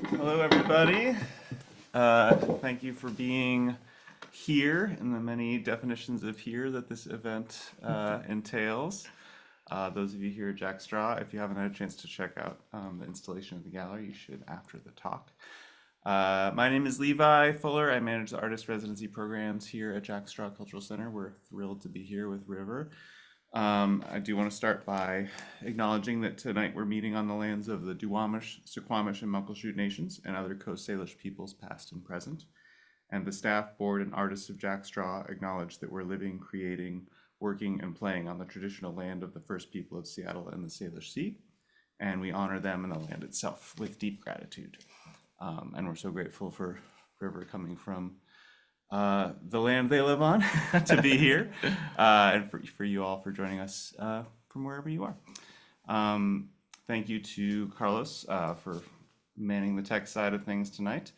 Hello, everybody. Thank you for being here in the many definitions of here that this event entails. Those of you here at Jack Straw, if you haven't had a chance to check out the installation of the gallery, you should after the talk. My name is Levi Fuller. I manage the artist residency programs here at Jack Straw Cultural Center. We're thrilled to be here with River. I do want to start by acknowledging that tonight we're meeting on the lands of the Duwamish, Suquamish, and Muckleshoot nations and other Coast Salish peoples past and present. And the staff, board, and artists of Jack Straw acknowledge that we're living, creating, working, and playing on the traditional land of the first people of Seattle and the Salish Sea. And we honor them and the land itself with deep gratitude. And we're so grateful for River coming from the land they live on to be here, and for you all for joining us from wherever you are. Thank you to Carlos for manning the tech side of things tonight,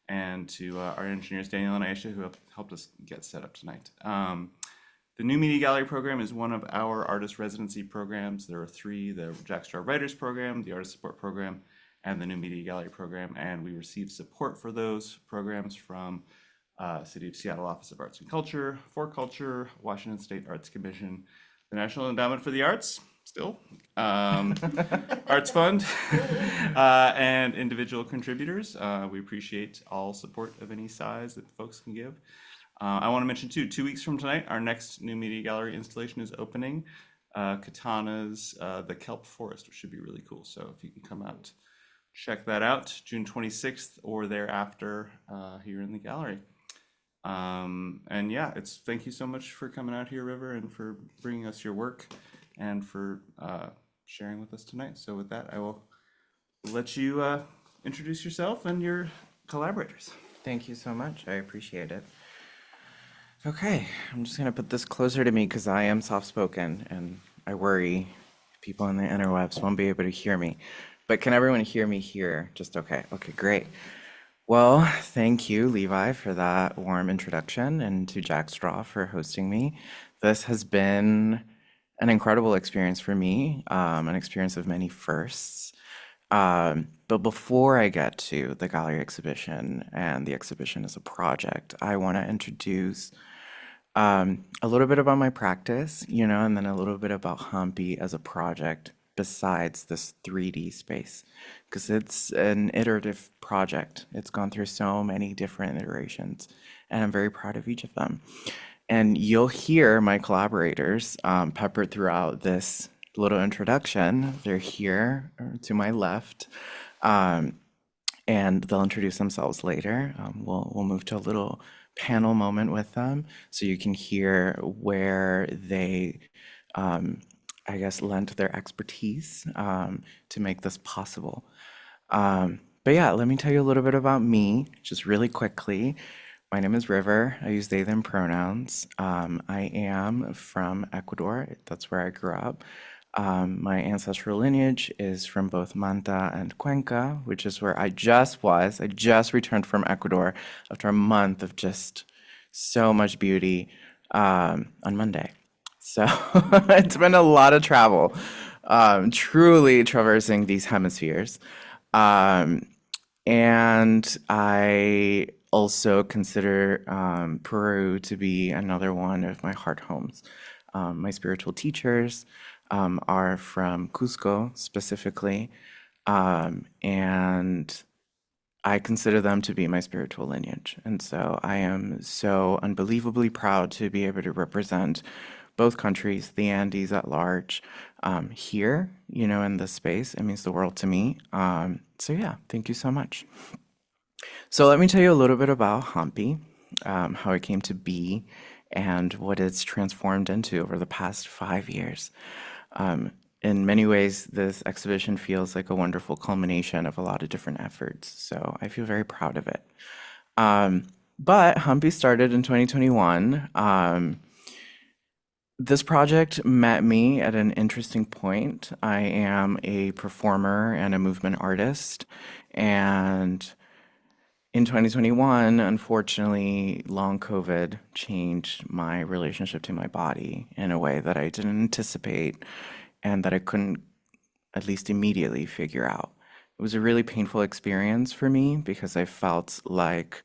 and to our engineers Daniel and Aisha who have helped us get set up tonight. The New Media Gallery program is one of our artist residency programs. There are three: the Jack Straw Writers Program, the Artist Support Program, and the New Media Gallery program. And we receive support for those programs from City of Seattle Office of Arts and Culture, For Culture, Washington State Arts Commission, the National Endowment for the Arts, still, Arts Fund, and individual contributors. We appreciate all support of any size that folks can give. I want to mention too, 2 weeks from tonight, our next New Media Gallery installation is opening. Katana's The Kelp Forest, which should be really cool. So if you can come out, check that out, June 26th or thereafter here in the gallery. And yeah, thank you so much for coming out here, River, and for bringing us your work and for sharing with us tonight. So with that, I will let you introduce yourself and your collaborators. Thank you so much. I appreciate it. Okay, I'm just gonna put this closer to me because I am soft-spoken and I worry people on the interwebs won't be able to hear me. But can everyone hear me here? Just okay. Okay, great. Well, thank you, Levi, for that warm introduction, and to Jack Straw for hosting me. This has been an incredible experience for me, an experience of many firsts. But before I get to the gallery exhibition and the exhibition as a project, I want to introduce a little bit about my practice, and then a little bit about HAMPI as a project besides this 3D space, because it's an iterative project. It's gone through so many different iterations, and I'm very proud of each of them. And you'll hear my collaborators peppered throughout this little introduction. They're here to my left, and they'll introduce themselves later. We'll move to a little panel moment with them so you can hear where they I guess, lent their expertise to make this possible. But yeah, let me tell you a little bit about me, just really quickly. My name is River. I use they, them pronouns. I am from Ecuador. That's where I grew up. My ancestral lineage is from both Manta and Cuenca, which is where I just was. I just returned from Ecuador after a month of just so much beauty on Monday. So it's been a lot of travel, truly traversing these hemispheres. And I also consider Peru to be another one of my heart homes. My spiritual teachers are from Cusco specifically, and I consider them to be my spiritual lineage. And so I am so unbelievably proud to be able to represent both countries, the Andes at large, here, in this space. It means the world to me. So yeah, thank you so much. So let me tell you a little bit about HAMPI, how it came to be, and what it's transformed into over the past 5 years. In many ways, this exhibition feels like a wonderful culmination of a lot of different efforts. So I feel very proud of it. But HAMPI started in 2021. This project met me at an interesting point. I am a performer and a movement artist, and in 2021, unfortunately, long COVID changed my relationship to my body in a way that I didn't anticipate and that I couldn't, at least immediately, figure out. It was a really painful experience for me because I felt like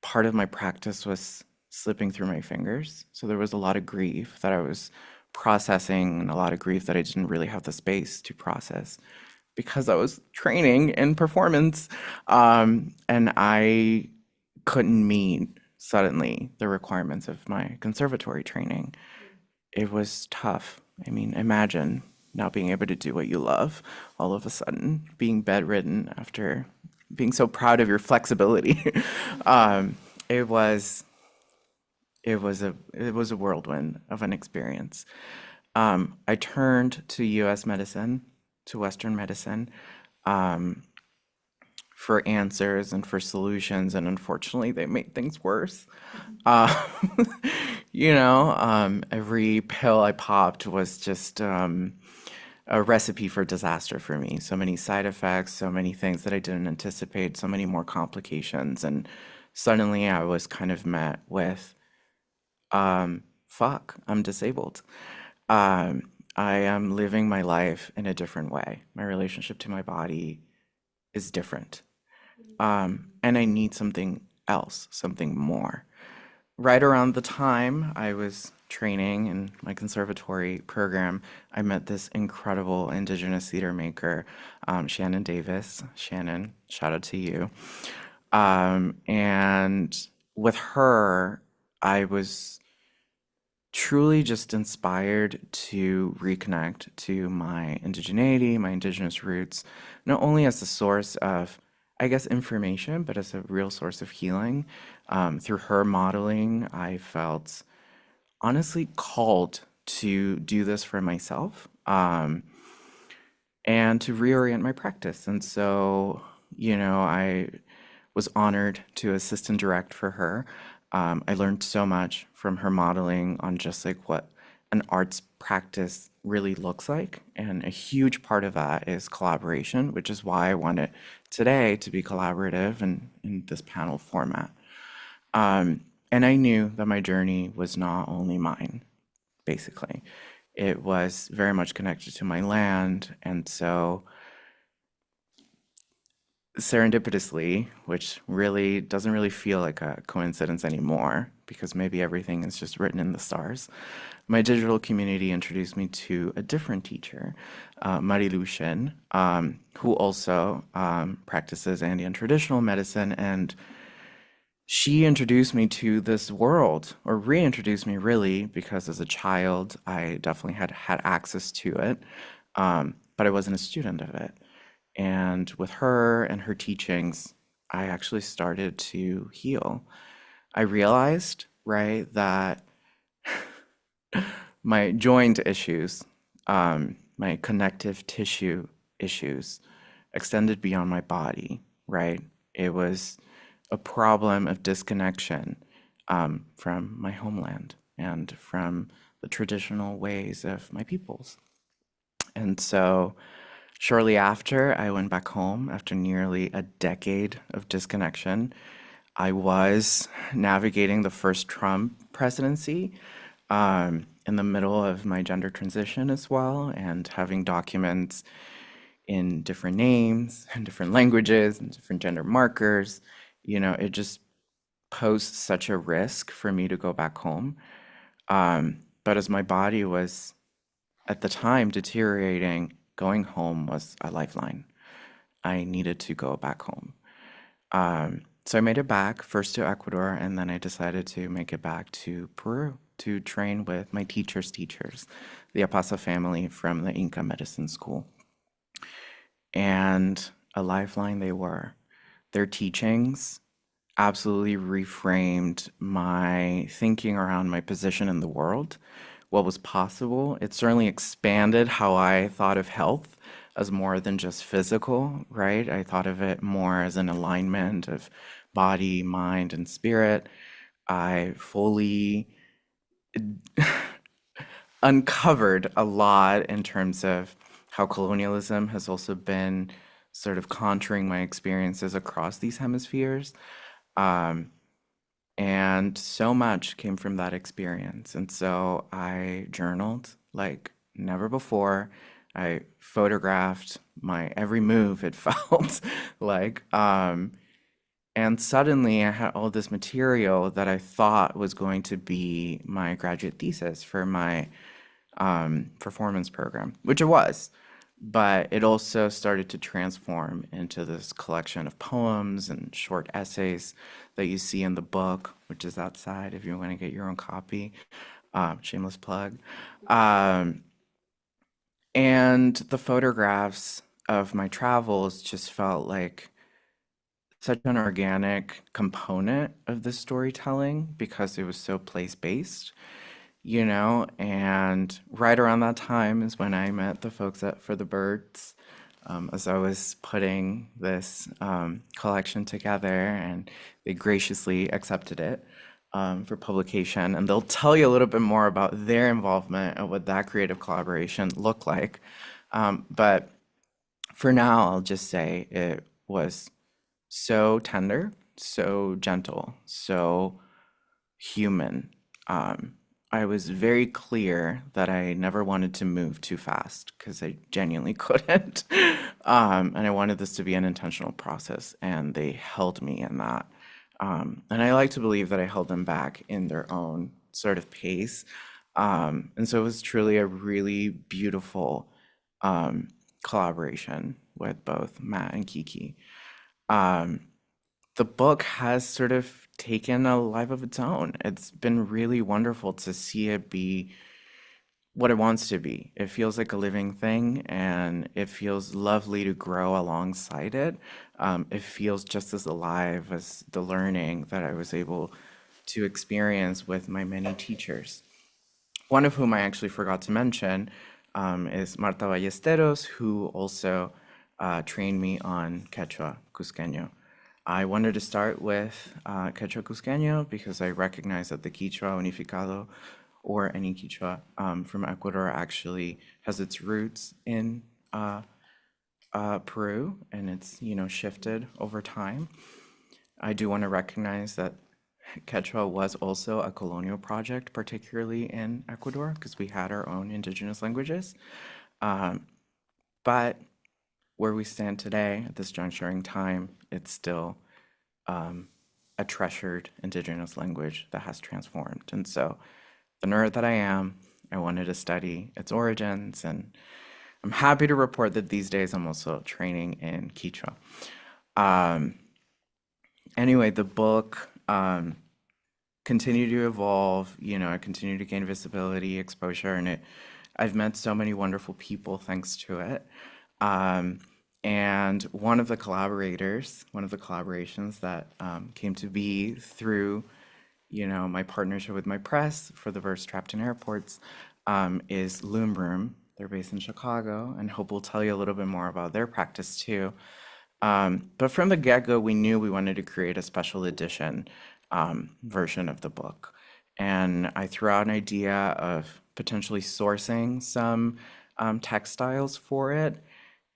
part of my practice was slipping through my fingers. So there was a lot of grief that I was processing and a lot of grief that I didn't really have the space to process because I was training in performance. And I couldn't meet suddenly the requirements of my conservatory training. It was tough. I mean, imagine not being able to do what you love all of a sudden, being bedridden after being so proud of your flexibility. um, it was it was a whirlwind of an experience. I turned to U.S. medicine, to Western medicine, for answers and for solutions, and unfortunately, they made things worse. Uh, every pill I popped was just a recipe for disaster for me. So many side effects, so many things that I didn't anticipate, so many more complications, and suddenly I was kind of met with, fuck, I'm disabled. I am living my life in a different way. My relationship to my body is different. And I need something else, something more. Right around the time I was training in my conservatory program, I met this incredible Indigenous theater maker, Shannon Davis. Shannon, shout out to you. And with her, I was truly just inspired to reconnect to my indigeneity, my indigenous roots, not only as a source of, I guess, information, but as a real source of healing. Through her modeling, I felt honestly called to do this for myself, and to reorient my practice. And so, I was honored to assist and direct for her. I learned so much from her modeling on just like what an arts practice really looks like. And a huge part of that is collaboration, which is why I wanted today to be collaborative and in this panel format. And I knew that my journey was not only mine, basically. It was very much connected to my land. And so serendipitously, which really doesn't really feel like a coincidence anymore because maybe everything is just written in the stars. My digital community introduced me to a different teacher, Marilu Shin, who also practices Andean traditional medicine. And she introduced me to this world, or reintroduced me really, because as a child, I definitely had access to it, but I wasn't a student of it. And with her and her teachings, I actually started to heal. I realized, right, that my joint issues, my connective tissue issues, extended beyond my body, right? It was a problem of disconnection from my homeland and from the traditional ways of my peoples. And so shortly after, I went back home after nearly a decade of disconnection. I was navigating the first Trump presidency in the middle of my gender transition as well, and having documents in different names and different languages and different gender markers. It just posed such a risk for me to go back home. But as my body was at the time deteriorating, going home was a lifeline. I needed to go back home. So I made it back first to Ecuador, and then I decided to make it back to Peru to train with my teacher's teachers, the Apasa family from the Inca Medicine School. And a lifeline they were. Their teachings absolutely reframed my thinking around my position in the world, what was possible. It certainly expanded how I thought of health as more than just physical, right? I thought of it more as an alignment of body, mind, and spirit. I fully uncovered a lot in terms of how colonialism has also been sort of contouring my experiences across these hemispheres. And so much came from that experience. And so I journaled like never before. I photographed my every move, it felt like. And suddenly I had all this material that I thought was going to be my graduate thesis for my performance program, which it was. But it also started to transform into this collection of poems and short essays that you see in the book, which is outside if you want to get your own copy. Shameless plug. Um, and the photographs of my travels just felt like such an organic component of the storytelling because it was so place-based, and right around that time is when I met the folks at For the Birds, as I was putting this collection together, and they graciously accepted it for publication. And they'll tell you a little bit more about their involvement and what that creative collaboration looked like. But for now, I'll just say it was so tender, so gentle, so human. I was very clear that I never wanted to move too fast because I genuinely couldn't. And I wanted this to be an intentional process, and they held me in that. And I like to believe that I held them back in their own sort of pace. And so it was truly a really beautiful collaboration with both Matt and Kiki. Um, the book has sort of taken a life of its own. It's been really wonderful to see it be what it wants to be. It feels like a living thing, and it feels lovely to grow alongside it. It feels just as alive as the learning that I was able to experience with my many teachers. One of whom I actually forgot to mention is Marta Ballesteros, who also trained me on Quechua Cusqueño. I wanted to start with Quechua Cusqueño because I recognize that the Quichua Unificado, or any Quichua from Ecuador, actually has its roots in Peru, and it's shifted over time. I do want to recognize that Quechua was also a colonial project, particularly in Ecuador, because we had our own indigenous languages. But where we stand today at this juncture in time, it's still a treasured indigenous language that has transformed. And so, the nerd that I am, I wanted to study its origins, and I'm happy to report that these days I'm also training in Quechua. Anyway, the book continued to evolve. I continue to gain visibility, exposure, and I've met so many wonderful people thanks to it. And one of the collaborations that came to be through, my partnership with my press for the Birds Trapped in Airports is Loom Room. They're based in Chicago, and Hope will tell you a little bit more about their practice too. But from the get-go, we knew we wanted to create a special edition version of the book. And I threw out an idea of potentially sourcing some textiles for it.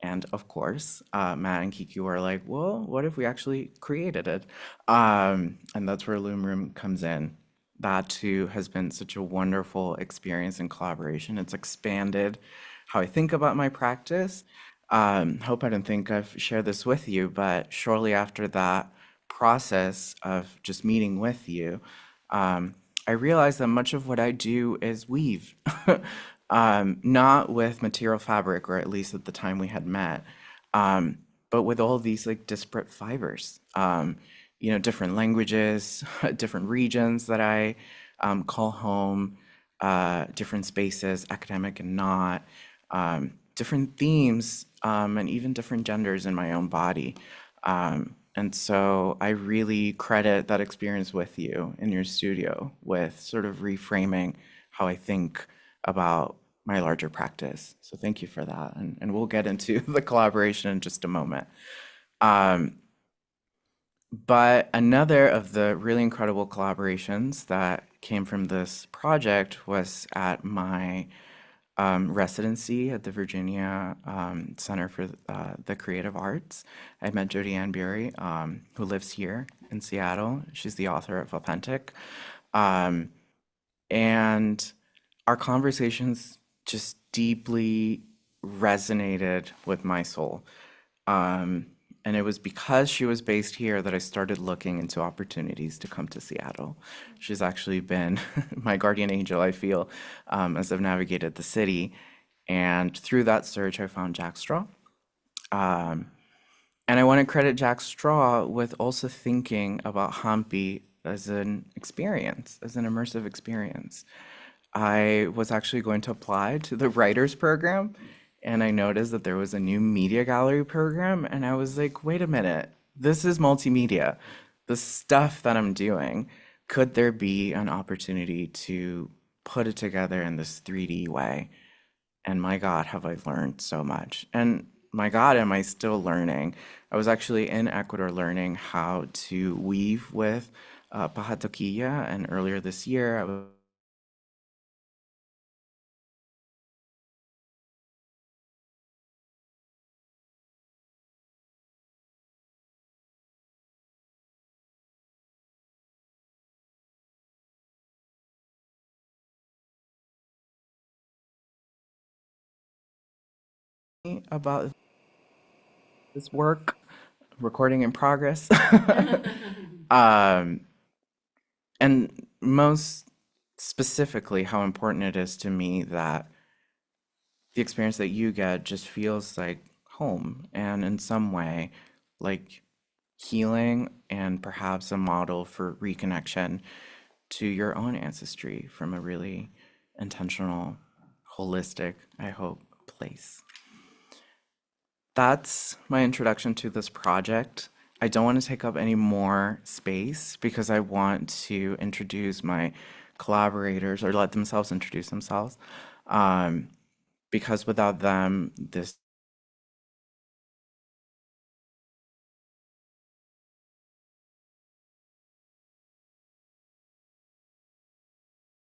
And of course, Matt and Kiki were like, well, what if we actually created it? And that's where Loom Room comes in. That too has been such a wonderful experience and collaboration. It's expanded how I think about my practice. Hope I didn't think I've shared this with you, but shortly after that process of just meeting with you, I realized that much of what I do is weave. Not with material fabric, or at least at the time we had met, but with all these like disparate fibers, different languages, different regions that I call home, different spaces, academic and not, different themes, and even different genders in my own body. And so I really credit that experience with you in your studio with sort of reframing how I think about my larger practice. So thank you for that. And we'll get into the collaboration in just a moment. But another of the really incredible collaborations that came from this project was at my residency at the Virginia Center for the Creative Arts. I met Jodi Ann Bury, who lives here in Seattle. She's the author of Authentic. And our conversations just deeply resonated with my soul. Um, and it was because she was based here that I started looking into opportunities to come to Seattle. She's actually been my guardian angel, I feel, as I've navigated the city. And through that search, I found Jack Straw. And I want to credit Jack Straw with also thinking about HAMPI as an experience, as an immersive experience. I was actually going to apply to the writers program, and I noticed that there was a new media gallery program, and I was like, wait a minute, this is multimedia. The stuff that I'm doing, could there be an opportunity to put it together in this 3D way? And my God, have I learned so much. And my God, am I still learning? I was actually in Ecuador learning how to weave with pajatoquilla, and earlier this year I was about this work, recording in progress. um, and most specifically, how important it is to me that the experience that you get just feels like home, and in some way, like healing, and perhaps a model for reconnection to your own ancestry from a really intentional, holistic, I hope, place. That's my introduction to this project. I don't want to take up any more space because I want to introduce my collaborators, or let themselves introduce themselves. Um, because without them, this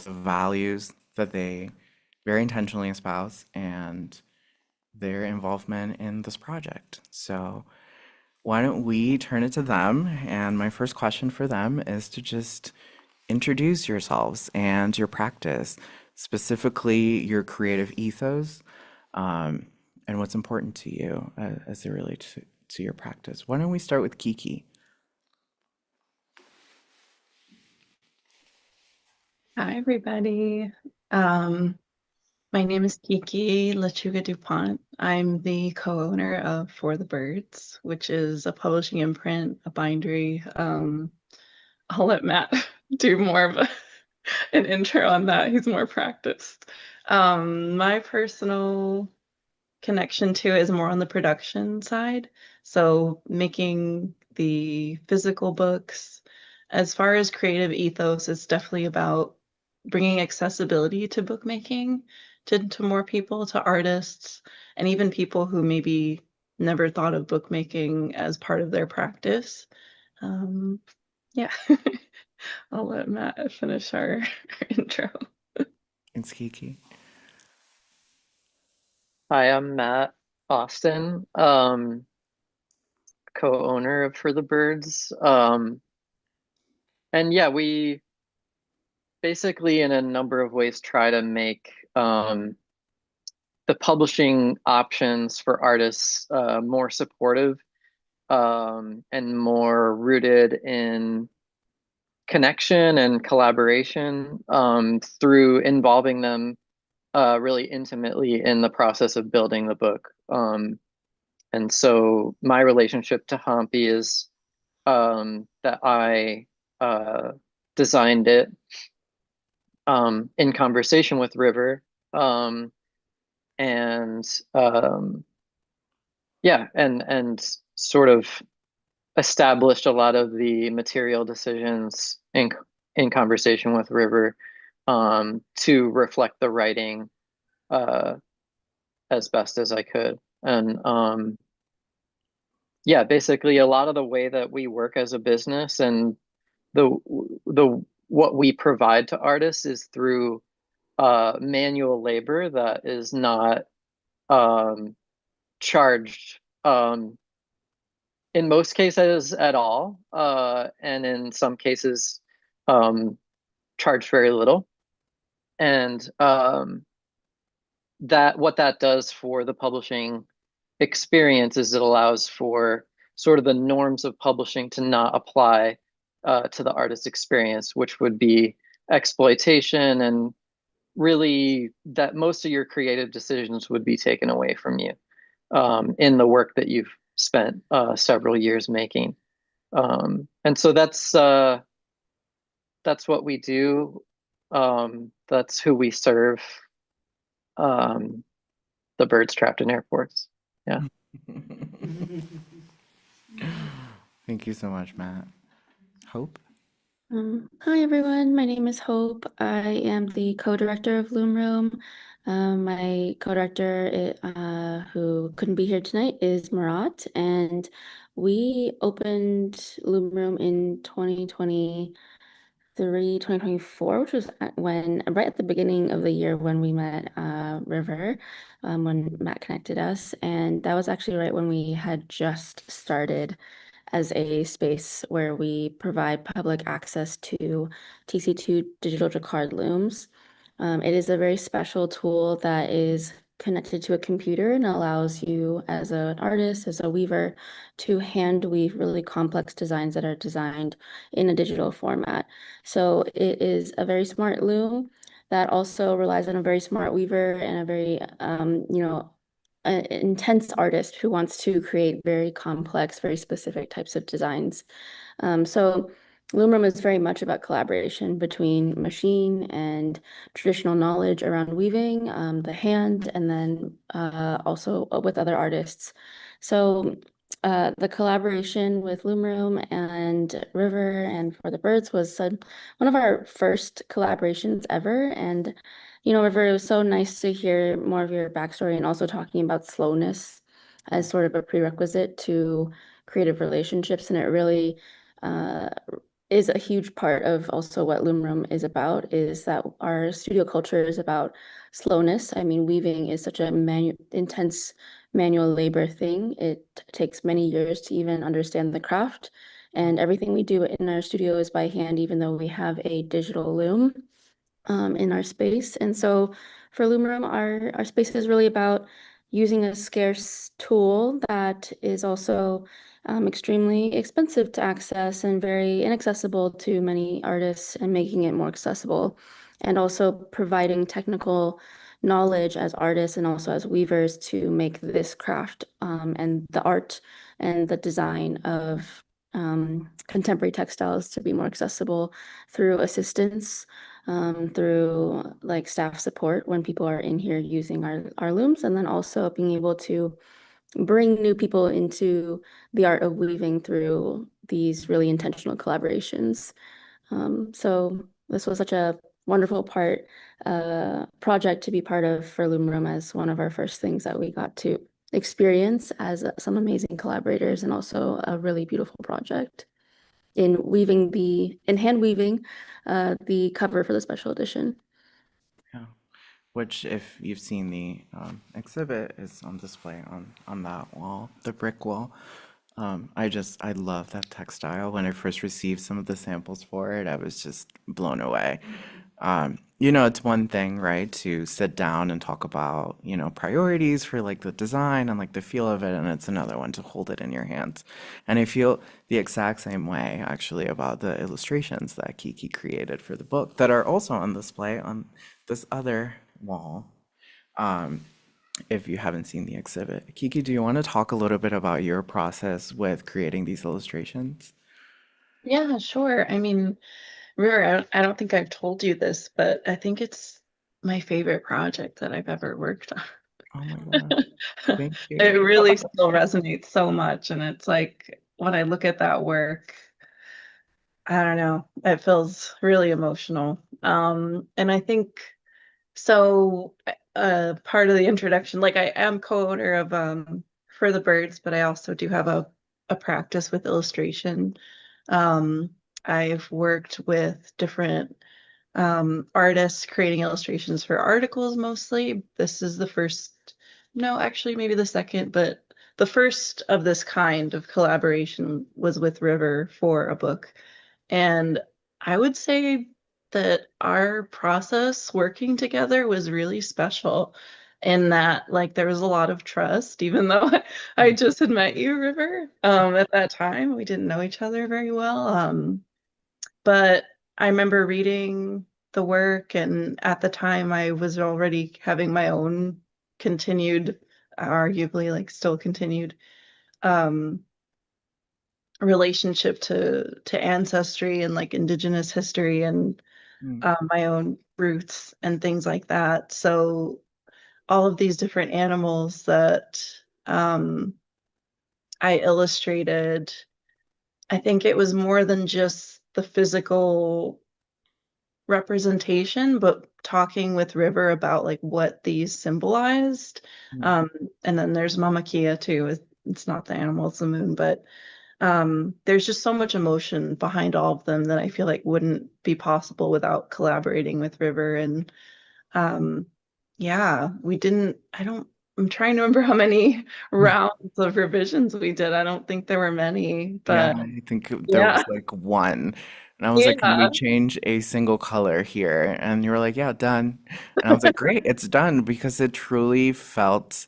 values that they very intentionally espouse, and their involvement in this project. So why don't we turn it to them? And my first question for them is to just introduce yourselves and your practice, specifically your creative ethos, um, and what's important to you as it relates to your practice. Why don't we start with Kiki? Hi, everybody. Um, my name is Kiki Lechuga DuPont. I'm the co-owner of For the Birds, which is a publishing imprint, a bindery. I'll let Matt do more of an intro on that. He's more practiced. My personal connection to is more on the production side. So making the physical books. As far as creative ethos, it's definitely about bringing accessibility to bookmaking to more people, to artists, and even people who maybe never thought of bookmaking as part of their practice. Um, yeah, I'll let Matt finish our intro. Thanks, Kiki. Hi, I'm Matt Austin, co-owner of For the Birds. And yeah, we basically in a number of ways try to make the publishing options for artists more supportive and more rooted in connection and collaboration through involving them really intimately in the process of building the book. And so my relationship to HAMPI is that I designed it in conversation with River. Um, and yeah, and sort of established a lot of the material decisions in conversation with River to reflect the writing uh, as best as I could. And yeah, basically a lot of the way that we work as a business and the the what we provide to artists is through manual labor that is not um, charged in most cases at all, and in some cases um, charged very little. And that what that does for the publishing experience is it allows for sort of the norms of publishing to not apply to the artist experience, which would be exploitation, and really that most of your creative decisions would be taken away from you in the work that you've spent several years making. And so that's what we do. That's who we serve. Um, the birds trapped in airports. Yeah. Thank you so much, Matt. Hope? Hi everyone, my name is Hope. I am the co-director of Loom Room. My co-director, who couldn't be here tonight, is Marat, and we opened Loom Room in 2023, 2024, which was when right at the beginning of the year when we met River, when Matt connected us, and that was actually right when we had just started as a space where we provide public access to TC2 digital jacquard looms. It is a very special tool that is connected to a computer and allows you as an artist, as a weaver, to hand weave really complex designs that are designed in a digital format. So it is a very smart loom that also relies on a very smart weaver and a very, an intense artist who wants to create very complex, very specific types of designs. So Loomroom is very much about collaboration between machine and traditional knowledge around weaving, the hand, and then also with other artists. So the collaboration with Loomroom and River and For the Birds was one of our first collaborations ever. And River, it was so nice to hear more of your backstory and also talking about slowness as sort of a prerequisite to creative relationships. And it really uh, is a huge part of also what Loom Room is about, is that our studio culture is about slowness. I mean, weaving is such a intense manual labor thing. It takes many years to even understand the craft. And everything we do in our studio is by hand, even though we have a digital loom in our space. And so for Lumerum, our space is really about using a scarce tool that is also extremely expensive to access and very inaccessible to many artists, and making it more accessible, and also providing technical knowledge as artists and also as weavers to make this craft and the art and the design of contemporary textiles to be more accessible through assistance, through like staff support when people are in here using our looms, and then also being able to bring new people into the art of weaving through these really intentional collaborations. So this was such a wonderful project to be part of for Loom Room, as one of our first things that we got to experience as some amazing collaborators, and also a really beautiful project in hand weaving the cover for the special edition. Yeah. Which, if you've seen the exhibit, is on display on that wall, the brick wall. I love that textile. When I first received some of the samples for it, I was just blown away. It's one thing, right, to sit down and talk about, priorities for like the design and like the feel of it, and it's another one to hold it in your hands. And I feel the exact same way actually about the illustrations that Kiki created for the book that are also on display on this other wall. If you haven't seen the exhibit, Kiki, do you want to talk a little bit about your process with creating these illustrations? Yeah, sure. I mean, River, I don't think I've told you this, but I think it's my favorite project that I've ever worked Oh my God, on. thank It you. really still resonates so much. And it's like when I look at that work, I don't know, it feels really emotional. And I think so, part of the introduction, like I am co-owner of For the Birds, but I also do have a practice with illustration. Um, I've worked with different artists creating illustrations for articles mostly. This is the first, no, actually maybe the second, but the first of this kind of collaboration was with River for a book. And I would say that our process working together was really special. in that like there was a lot of trust, even though I just had met you, River. At that time, we didn't know each other very well. But I remember reading the work, and at the time, I was already having my own continued, arguably like still continued, um, relationship to ancestry and like indigenous history and Mm, my own roots and things like that. So all of these different animals that um, I illustrated, I think it was more than just the physical representation, but talking with River about like what these symbolized. mm. Um, and then there's Mama Kia too. It's not the animal, it's the moon, but there's just so much emotion behind all of them that I feel like wouldn't be possible without collaborating with River. And um, yeah, we didn't, I don't, I'm trying to remember how many rounds of revisions we did. I don't think there were many, Yeah, but I think there yeah, was like one. And I was like, can we yeah. change a single color here? And you were like, yeah, done. And I was like, great, it's done because it truly felt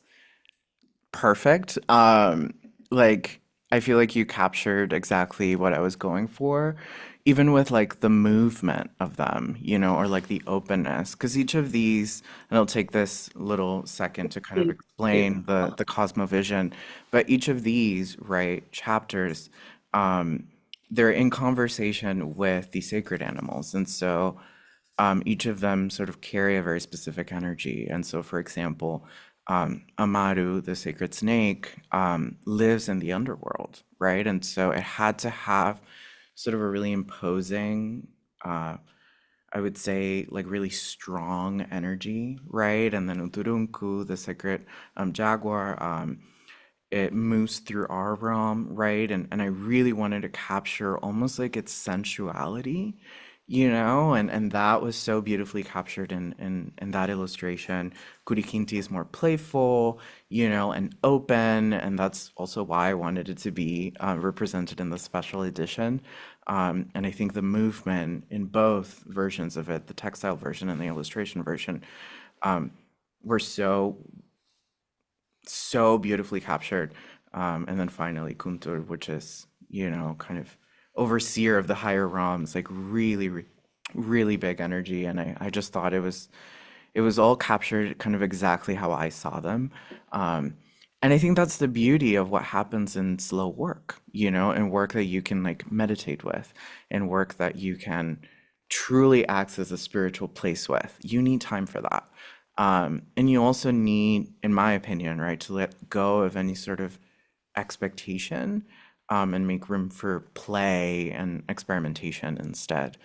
perfect. Like I feel like you captured exactly what I was going for, even with like the movement of them, or like the openness. Because each of these, and I'll take this little second to kind of Please do. explain the cosmovision, but each of these, right, chapters, um, they're in conversation with the sacred animals. And so each of them sort of carry a very specific energy. And so, for example, Amaru, the sacred snake, lives in the underworld, right? And so it had to have sort of a really imposing, I would say, like really strong energy, right? And then Uturunku, the sacred jaguar, it moves through our realm, right? And I really wanted to capture almost like its sensuality, and that was so beautifully captured in that illustration. Kurikinti is more playful, and open, and that's also why I wanted it to be represented in the special edition. And I think the movement in both versions of it, the textile version and the illustration version, were so beautifully captured. And then finally, Kuntur, which is, kind of overseer of the higher realms, like really, really big energy. And I just thought it was all captured kind of exactly how I saw them. And I think that's the beauty of what happens in slow work, and work that you can like meditate with, and work that you can truly access a spiritual place with. You need time for that. And you also need, in my opinion, right, to let go of any sort of expectation, and make room for play and experimentation instead.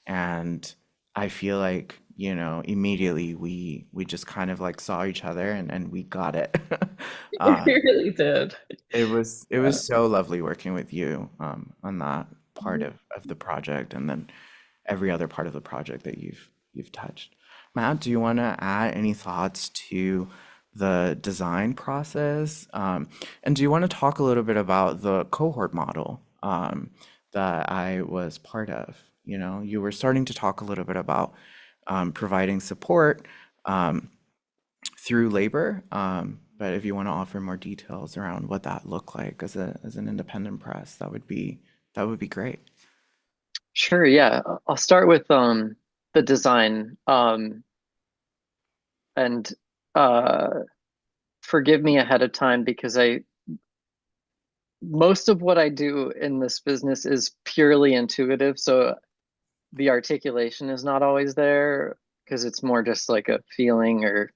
And I feel like, immediately we just kind of like saw each other and we got it. You uh, really did. it was so lovely working with you on that part Yeah. of the project, and then every other part of the project that you've touched. Matt, do you want to add any thoughts to the design process? And do you want to talk a little bit about the cohort model that I was part of? You were starting to talk a little bit about providing support through labor, but if you want to offer more details around what that looked like as an independent press, that would be great. Sure, yeah. I'll start with the design. And uh forgive me ahead of time because I most of what I do in this business is purely intuitive, so the articulation is not always there because it's more just like a feeling or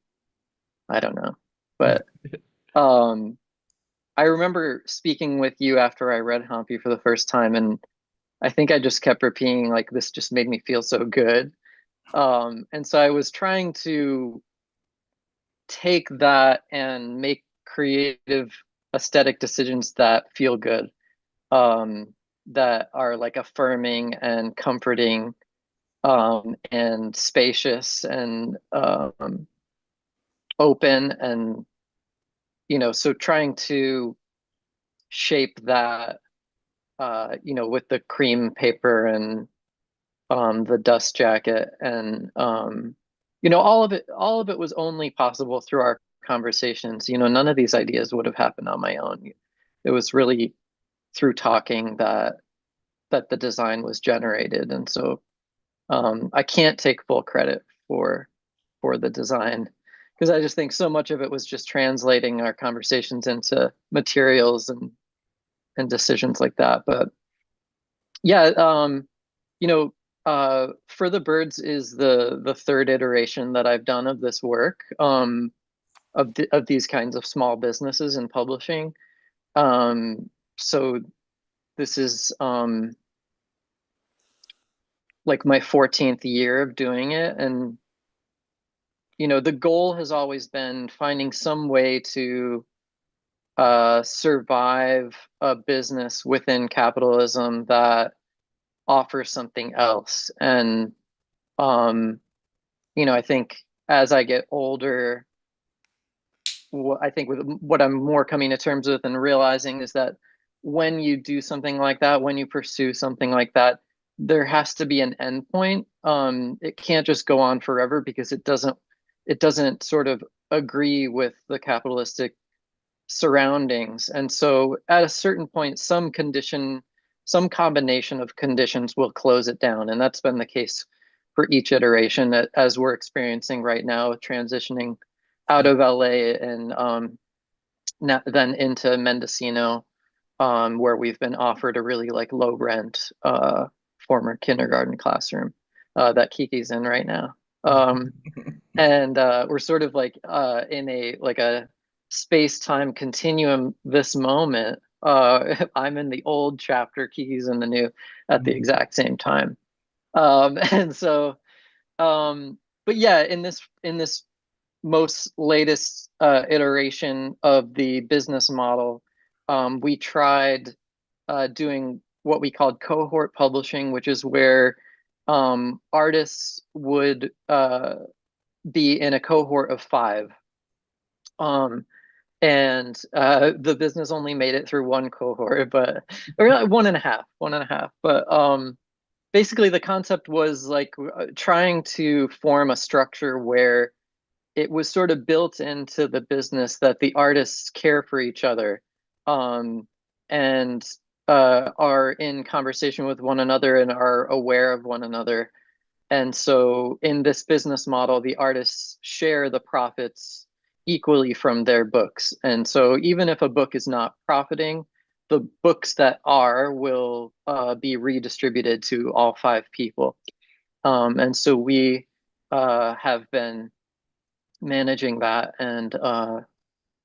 I don't know. But um I remember speaking with you after I read HAMPI for the first time, and I think I just kept repeating like this just made me feel so good. And so I was trying to take that and make creative aesthetic decisions that feel good, that are like affirming and comforting, and spacious and open. And, so trying to shape that, with the cream paper and the dust jacket and all of it was only possible through our conversations. None of these ideas would have happened on my own. It was really through talking that the design was generated. And so I can't take full credit for the design because I just think so much of it was just translating our conversations into materials and decisions like that. But yeah, For the Birds is the third iteration that I've done of this work, of these kinds of small businesses in publishing. So this is like my 14th year of doing it, and the goal has always been finding some way to survive a business within capitalism that offers something else. And I think as I get older, I think what I'm more coming to terms with and realizing is that when you do something like that, when you pursue something like that, there has to be an end point. It can't just go on forever because it doesn't sort of agree with the capitalistic surroundings. And so at a certain point, some combination of conditions will close it down. And that's been the case for each iteration as we're experiencing right now, transitioning out of LA and then into Mendocino, where we've been offered a really like low rent former kindergarten classroom that Kiki's in right now. And we're sort of like in a space-time continuum this moment. I'm in the old chapter, Kiki's in the new at the exact same time. And so but yeah, in this most latest iteration of the business model, we tried doing what we called cohort publishing, which is where artists would be in a cohort of 5. And the business only made it through one cohort, or one and a half. But basically the concept was like trying to form a structure where it was sort of built into the business that the artists care for each other, and are in conversation with one another and are aware of one another. And so in this business model, the artists share the profits equally from their books. And so even if a book is not profiting, the books that are will be redistributed to all 5 people. And so we have been managing that and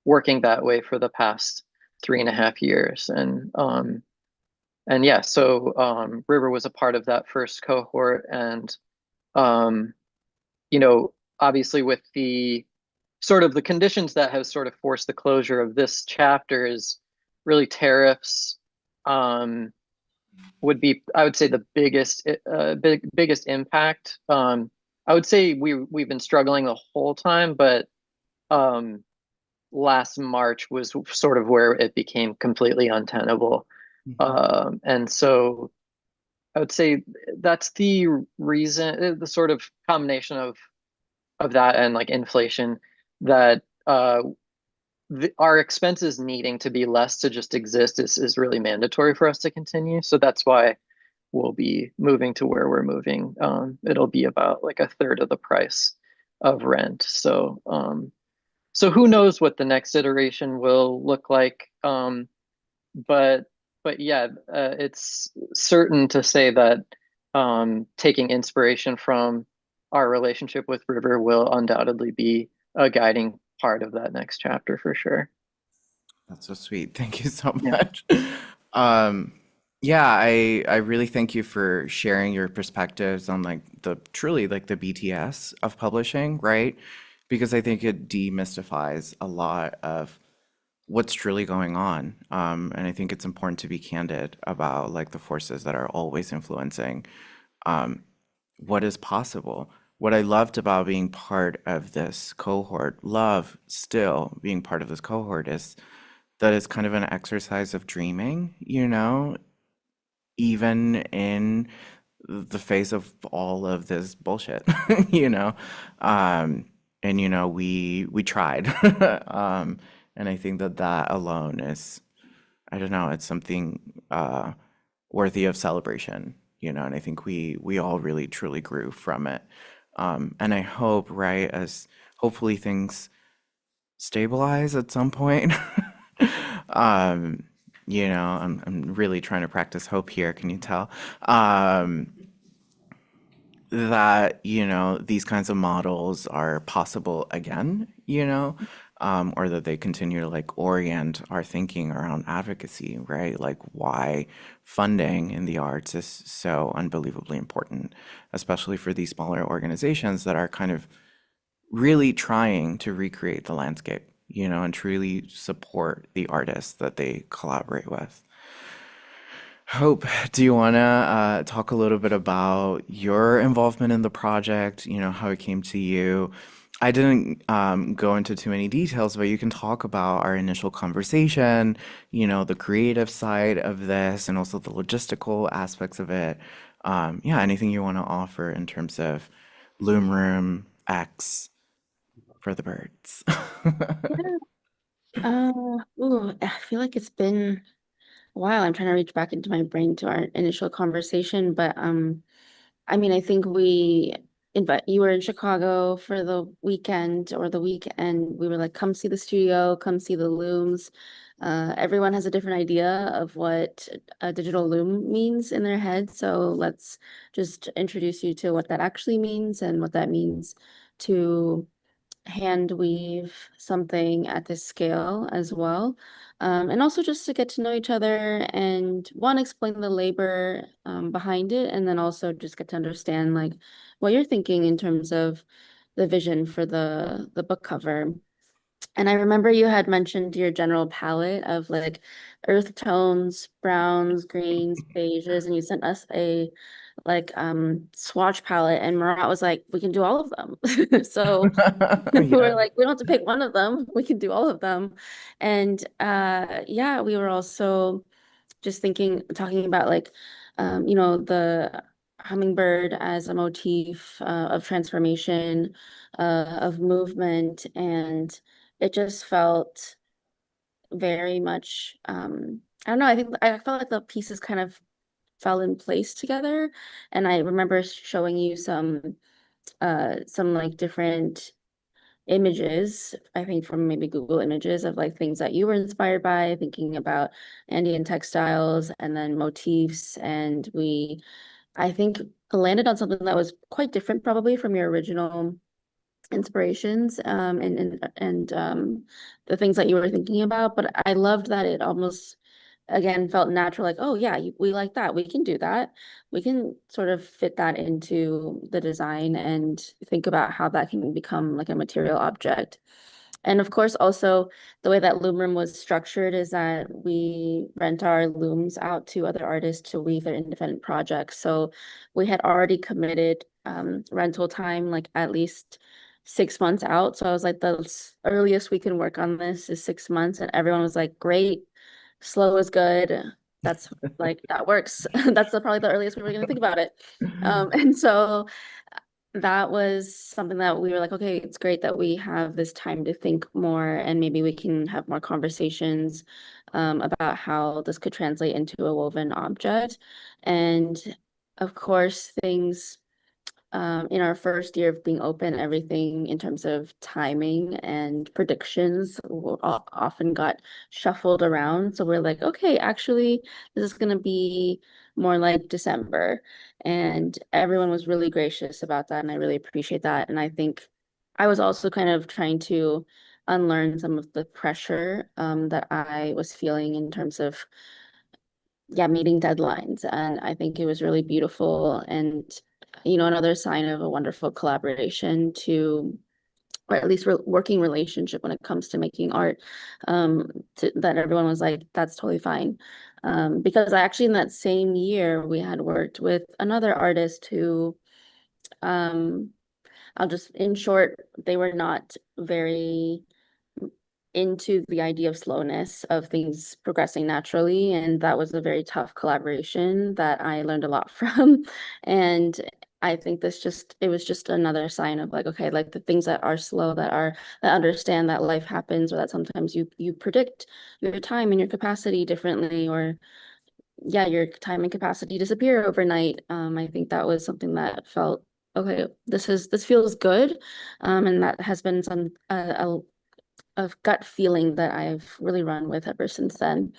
working that way for the past 3.5 years. And yeah, so River was a part of that first cohort. And obviously with the sort of the conditions that have sort of forced the closure of this chapter is really tariffs, would be, I would say, the biggest impact. I would say we've been struggling the whole time, but last March was sort of where it became completely untenable. And so I would say that's the reason, the sort of combination of that and like inflation, that our expenses needing to be less to just exist is really mandatory for us to continue. So that's why we'll be moving to where we're moving. It'll be about like a third of the price of rent. So who knows what the next iteration will look like. But yeah, it's certain to say that taking inspiration from our relationship with River will undoubtedly be a guiding part of that next chapter for sure. That's so sweet. Thank you so Yeah. much. Yeah, I really thank you for sharing your perspectives on like the truly like the BTS of publishing, right? Because I think it demystifies a lot of what's truly going on. And I think it's important to be candid about like the forces that are always influencing what is possible. What I loved about being part of this cohort, love still being part of this cohort, is that it's kind of an exercise of dreaming, even in the face of all of this bullshit, you know? And we tried. And I think that that alone is, I don't know, it's something worthy of celebration, and I think we all really truly grew from it. And I hope, right, as hopefully things stabilize at some point. um, I'm really trying to practice hope here, can you tell? That these kinds of models are possible again, or that they continue to like orient our thinking around advocacy, right? Like why funding in the arts is so unbelievably important, especially for these smaller organizations that are kind of really trying to recreate the landscape, and truly support the artists that they collaborate with. Hope, do you want to talk a little bit about your involvement in the project, how it came to you? I didn't go into too many details, but you can talk about our initial conversation, the creative side of this, and also the logistical aspects of it. Yeah, anything you want to offer in terms of Loom Room X for the birds. Yeah. I feel like it's been a while. I'm trying to reach back into my brain to our initial conversation, but I mean, I think you were in Chicago for the weekend or the weekend. We were like, come see the studio, come see the looms. Everyone has a different idea of what a digital loom means in their head. So let's just introduce you to what that actually means and what that means to hand weave something at this scale as well. And also just to get to know each other and one, explain the labor behind it, and then also just get to understand like what you're thinking in terms of the vision for the book cover. And I remember you had mentioned your general palette of like earth tones, browns, greens, beiges, and you sent us a like swatch palette, and Marat was like, we can do all of them. So we were Yeah. like, we don't have to pick one of them, we can do all of them. And yeah, we were also just talking about like the hummingbird as a motif of transformation, of movement, and it just felt very much I don't know, I felt like the pieces kind of fell in place together. And I remember showing you some like different images, I think from maybe Google Images, of like things that you were inspired by, thinking about Andean textiles and then motifs. And I think, landed on something that was quite different probably from your original inspirations, and the things that you were thinking about. But I loved that it almost again felt natural, like, oh yeah, we like that, we can do that, we can sort of fit that into the design and think about how that can become like a material object. And of course, also the way that Loom Room was structured is that we rent our looms out to other artists to weave their independent projects. So we had already committed rental time, like at least 6 months out. So I was like, the earliest we can work on this is 6 months. And everyone was like, great, slow is good. That's like, that works. That's probably the earliest we were going to think about it. And so that was something that we were like, okay, it's great that we have this time to think more, and maybe we can have more conversations about how this could translate into a woven object. And of course, things in our first year of being open, everything in terms of timing and predictions often got shuffled around. So we're like, okay, actually, this is going to be more like December. And everyone was really gracious about that. And I really appreciate that. And I think I was also kind of trying to unlearn some of the pressure that I was feeling in terms of, yeah, meeting deadlines. And I think it was really beautiful and, another sign of a wonderful collaboration or at least working relationship when it comes to making art, that everyone was like, that's totally fine. Because I actually, in that same year, we had worked with another artist who, I'll just, in short, they were not very into the idea of slowness, of things progressing naturally. And that was a very tough collaboration that I learned a lot from. And I think it was just another sign of like, okay, like the things that are slow, that understand that life happens, or that sometimes you predict your time and your capacity differently, or yeah, your time and capacity disappear overnight. I think that was something that felt, okay, this feels good. And that has been a gut feeling that I've really run with ever since then.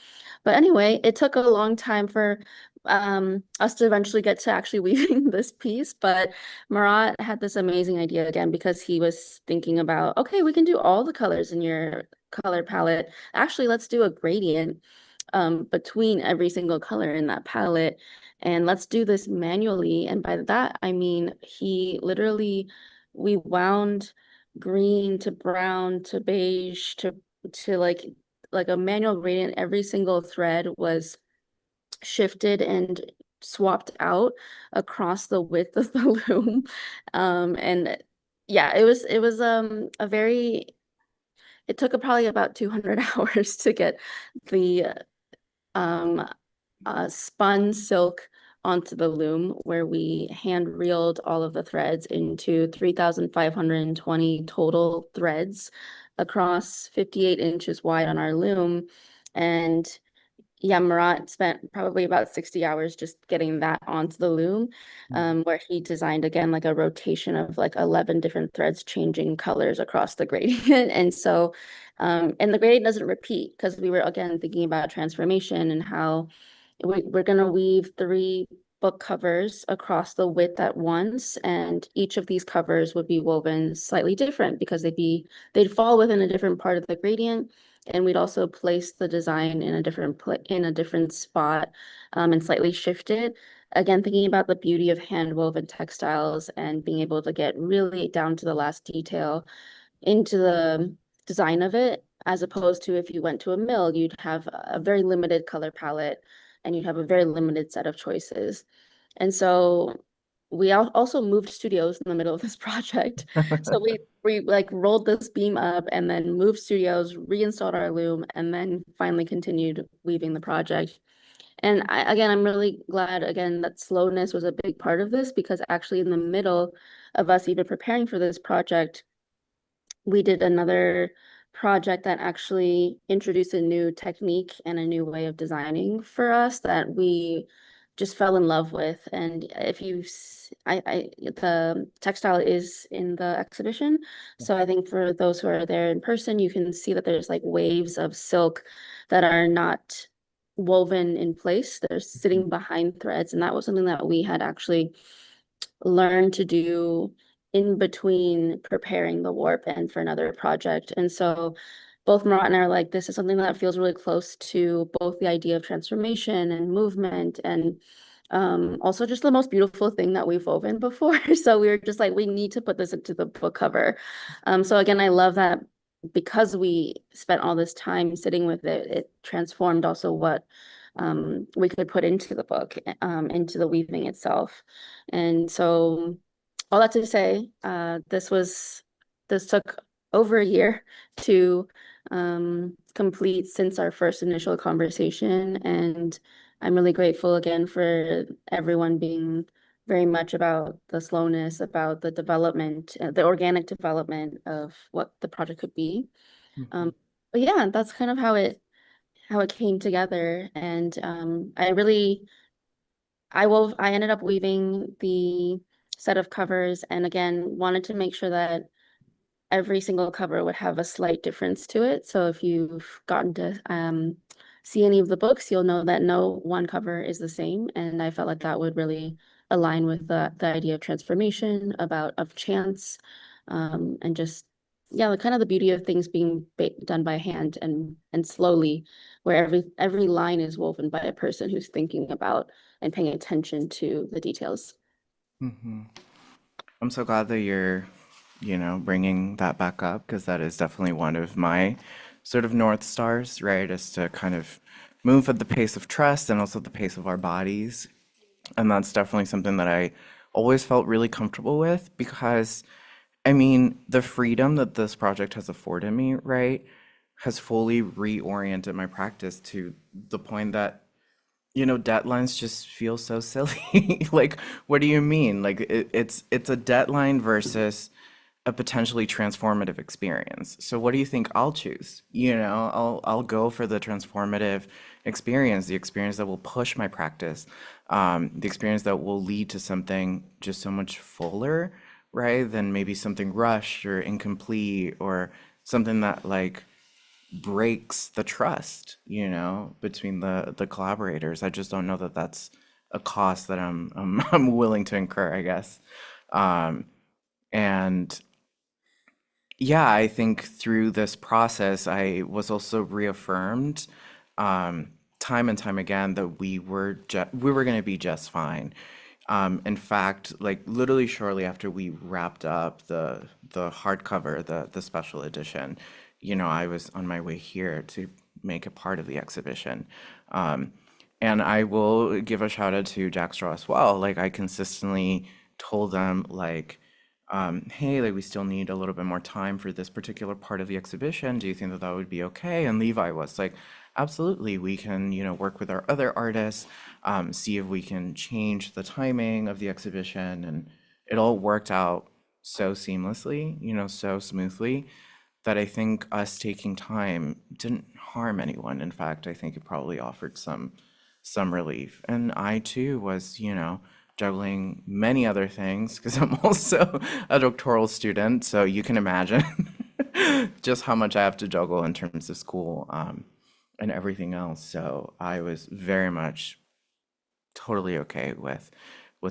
But anyway, it took a long time for us to eventually get to actually weaving this piece. But Marat had this amazing idea again, because he was thinking about, okay, we can do all the colors in your color palette. Actually, let's do a gradient between every single color in that palette. And let's do this manually. And by that, I mean, we wound green to brown to beige to like a manual gradient. Every single thread was shifted and swapped out across the width of the loom. And yeah, it took probably about 200 hours to get the um spun silk onto the loom, where we hand reeled all of the threads into 3,520 total threads across 58 inches wide on our loom. And yeah, Murat spent probably about 60 hours just getting that onto the loom, where he designed again like a rotation of like 11 different threads changing colors across the gradient. And so, and the gradient doesn't repeat, because we were again thinking about transformation and how we're going to weave 3 book covers across the width at once, and each of these covers would be woven slightly different because they'd fall within a different part of the gradient, and we'd also place the design in a different spot, and slightly shift it. Again, thinking about the beauty of hand woven textiles and being able to get really down to the last detail into the design of it, as opposed to if you went to a mill, you'd have a very limited color palette and you'd have a very limited set of choices. And so we also moved studios in the middle of this project. So we like rolled this beam up and then moved studios, reinstalled our loom, and then finally continued weaving the project. And again, I'm really glad again that slowness was a big part of this, because actually in the middle of us even preparing for this project, we did another project that actually introduced a new technique and a new way of designing for us that we just fell in love with. And if the textile is in the exhibition. So I think for those who are there in person, you can see that there's like waves of silk that are not woven in place. They're sitting behind threads. And that was something that we had actually learned to do in between preparing the warp and for another project. And so both Marat and I are like, this is something that feels really close to both the idea of transformation and movement, and also just the most beautiful thing that we've woven before. So we were just like, we need to put this into the book cover. So again, I love that because we spent all this time sitting with it, it transformed also what we could put into the book, into the weaving itself. And so all that to say, this took over a year to complete since our first initial conversation. And I'm really grateful again for everyone being very much about the slowness, about the development, the organic development of what the project could be. But yeah, that's kind of how it came together. And I ended up weaving the set of covers, and again wanted to make sure that every single cover would have a slight difference to it. So if you've gotten to see any of the books, you'll know that no one cover is the same. And I felt like that would really align with the idea of transformation, of chance, and just yeah, kind of the beauty of things being done by hand and slowly, where every line is woven by a person who's thinking about and paying attention to the details. I'm so glad that you're, bringing that back up, because that is definitely one of my sort of North Stars, right? Is to kind of move at the pace of trust and also the pace of our bodies. And that's definitely something that I always felt really comfortable with, because, I mean, the freedom that this project has afforded me, right? has fully reoriented my practice to the point that, deadlines just feel so silly. Like, what do you mean? Like, it's a deadline versus a potentially transformative experience. So what do you think I'll choose? I'll go for the transformative experience, the experience that will push my practice, the experience that will lead to something just so much fuller, right? Than maybe something rushed or incomplete or something that like breaks the trust, between the collaborators. I just don't know that that's a cost that I'm willing to incur, I guess. And yeah, I think through this process, I was also reaffirmed time and time again that we were going to be just fine. In fact, like literally shortly after we wrapped up the hardcover, the special edition, I was on my way here to make a part of the exhibition. Um, and I will give a shout out to Jack Straw as well. Like I consistently told them like, hey, like we still need a little bit more time for this particular part of the exhibition. Do you think that that would be okay? And Levi was like, absolutely, we can, work with our other artists, see if we can change the timing of the exhibition. And it all worked out so seamlessly, so smoothly that I think us taking time didn't harm anyone. In fact, I think it probably offered some relief. And I too was, juggling many other things because I'm also a doctoral student. So you can imagine just how much I have to juggle in terms of school, and everything else. So I was very much totally okay with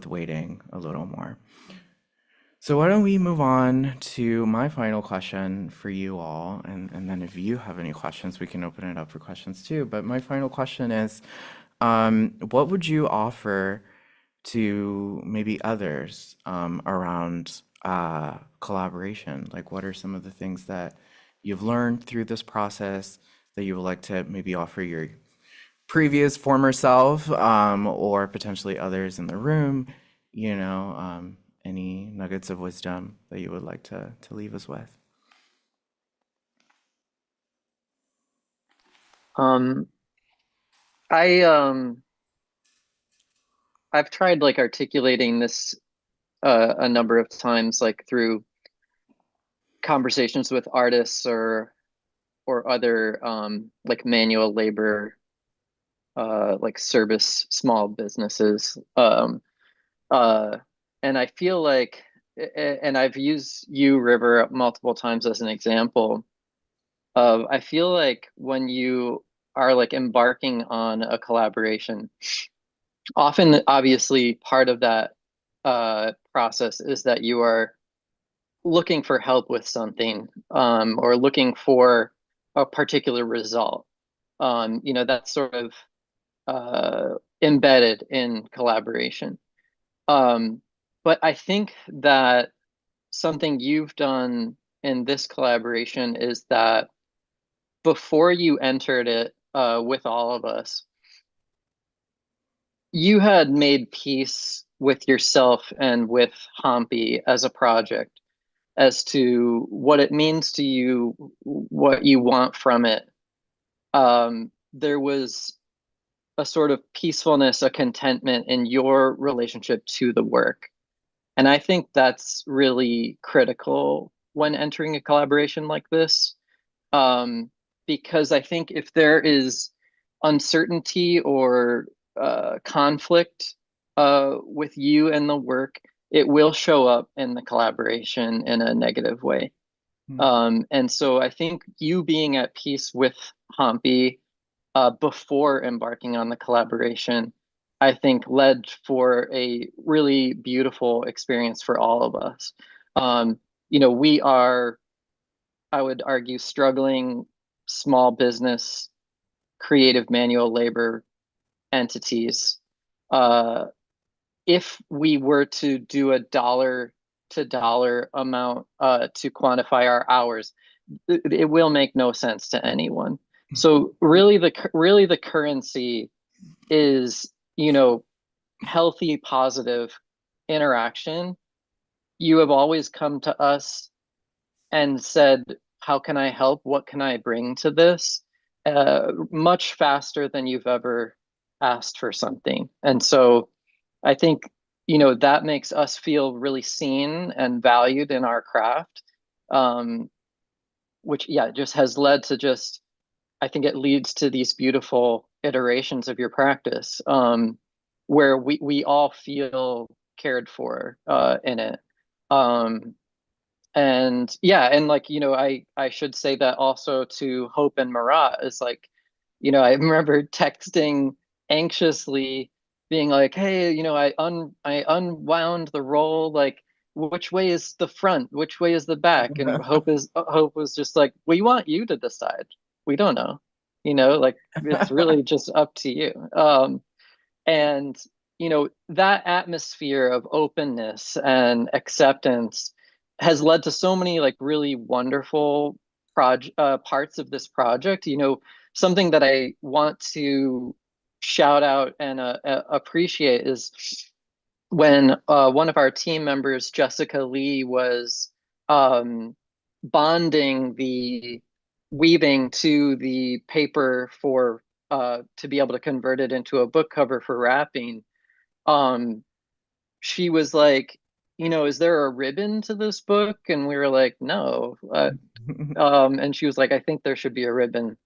waiting a little more. So why don't we move on to my final question for you all, and then if you have any questions, we can open it up for questions too. But my final question is, what would you offer to maybe others around collaboration? Like, what are some of the things that you've learned through this process that you would like to maybe offer your previous former self, or potentially others in the room? Any nuggets of wisdom that you would like to leave us with? Um, I I've tried like articulating this a number of times, like through conversations with artists or other like manual labor like service small businesses. Uh, and I feel like, and I've used you, River, multiple times as an example of, I feel like when you are like embarking on a collaboration, often, obviously, part of that process is that you are looking for help with something, or looking for a particular result. That's sort of embedded in collaboration. Um, but I think that something you've done in this collaboration is that before you entered it with all of us, you had made peace with yourself and with HAMPI as a project as to what it means to you, what you want from it. There was a sort of peacefulness, a contentment in your relationship to the work. And I think that's really critical when entering a collaboration like this. Because I think if there is uncertainty or conflict with you and the work, it will show up in the collaboration in a negative way. And so I think you being at peace with HAMPI before embarking on the collaboration, I think led for a really beautiful experience for all of us. We are, I would argue, struggling small business, creative manual labor entities. If we were to do a dollar to dollar amount to quantify our hours, it will make no sense to anyone. So really the currency is, healthy, positive interaction. You have always come to us and said, how can I help? What can I bring to this? Much faster than you've ever asked for something. And so I think, that makes us feel really seen and valued in our craft, which, yeah, just has led to just, I think it leads to these beautiful iterations of your practice, where we all feel cared for in it. Um, and yeah, and like, I should say that also to Hope and Marat is like, I remember texting anxiously, being like, hey, I unwound the roll, like, which way is the front, which way is the back? And Hope was just like, we want you to decide. We don't know, like, it's really just up to you. And that atmosphere of openness and acceptance has led to so many like really wonderful parts of this project. Something that I want to shout out and appreciate is when one of our team members, Jessica Lee, was um, bonding the weaving to the paper for to be able to convert it into a book cover for wrapping. She was like, is there a ribbon to this book? And we were like, no. And she was like, I think there should be a ribbon.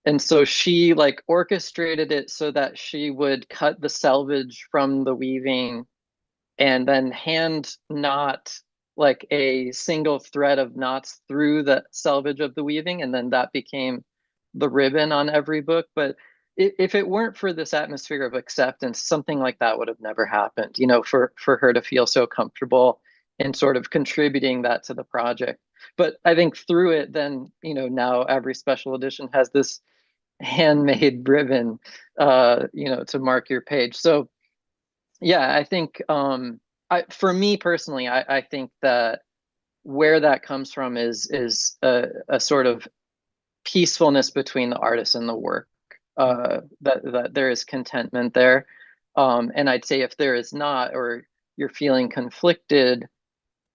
And so she like orchestrated it so that she would cut the selvage from the weaving and then hand knot like a single thread of knots through the selvage of the weaving, and then that became the ribbon on every book. But if it weren't for this atmosphere of acceptance, something like that would have never happened, for her to feel so comfortable in sort of contributing that to the project. But I think through it, then, now every special edition has this handmade ribbon, to mark your page. So yeah, I think for me personally, I think that where that comes from is a sort of peacefulness between the artist and the work. That there is contentment there, and I'd say if there is not, or you're feeling conflicted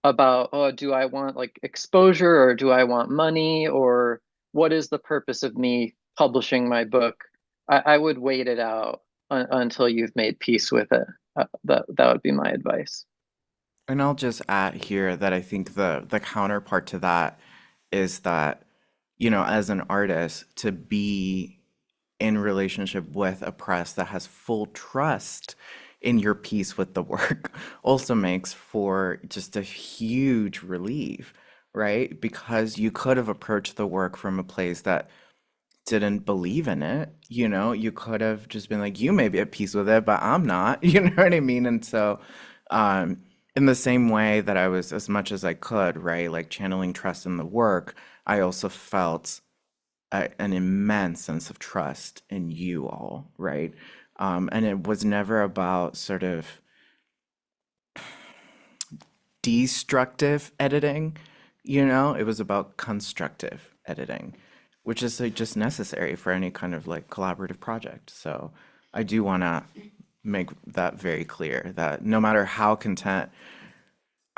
about, oh, do I want like exposure or do I want money, or what is the purpose of me publishing my book? I would wait it out until you've made peace with it. That would be my advice. And I'll just add here that I think the counterpart to that is that, as an artist, to be in relationship with a press that has full trust in your piece with the work also makes for just a huge relief, right? Because you could have approached the work from a place that didn't believe in it, you could have just been like, you may be at peace with it, but I'm not, you know what I mean? And so, in the same way that I was, as much as I could, right, like channeling trust in the work, I also felt an immense sense of trust in you all, right? And it was never about sort of destructive editing, it was about constructive editing, which is like just necessary for any kind of like collaborative project. So I do want to make that very clear that no matter how content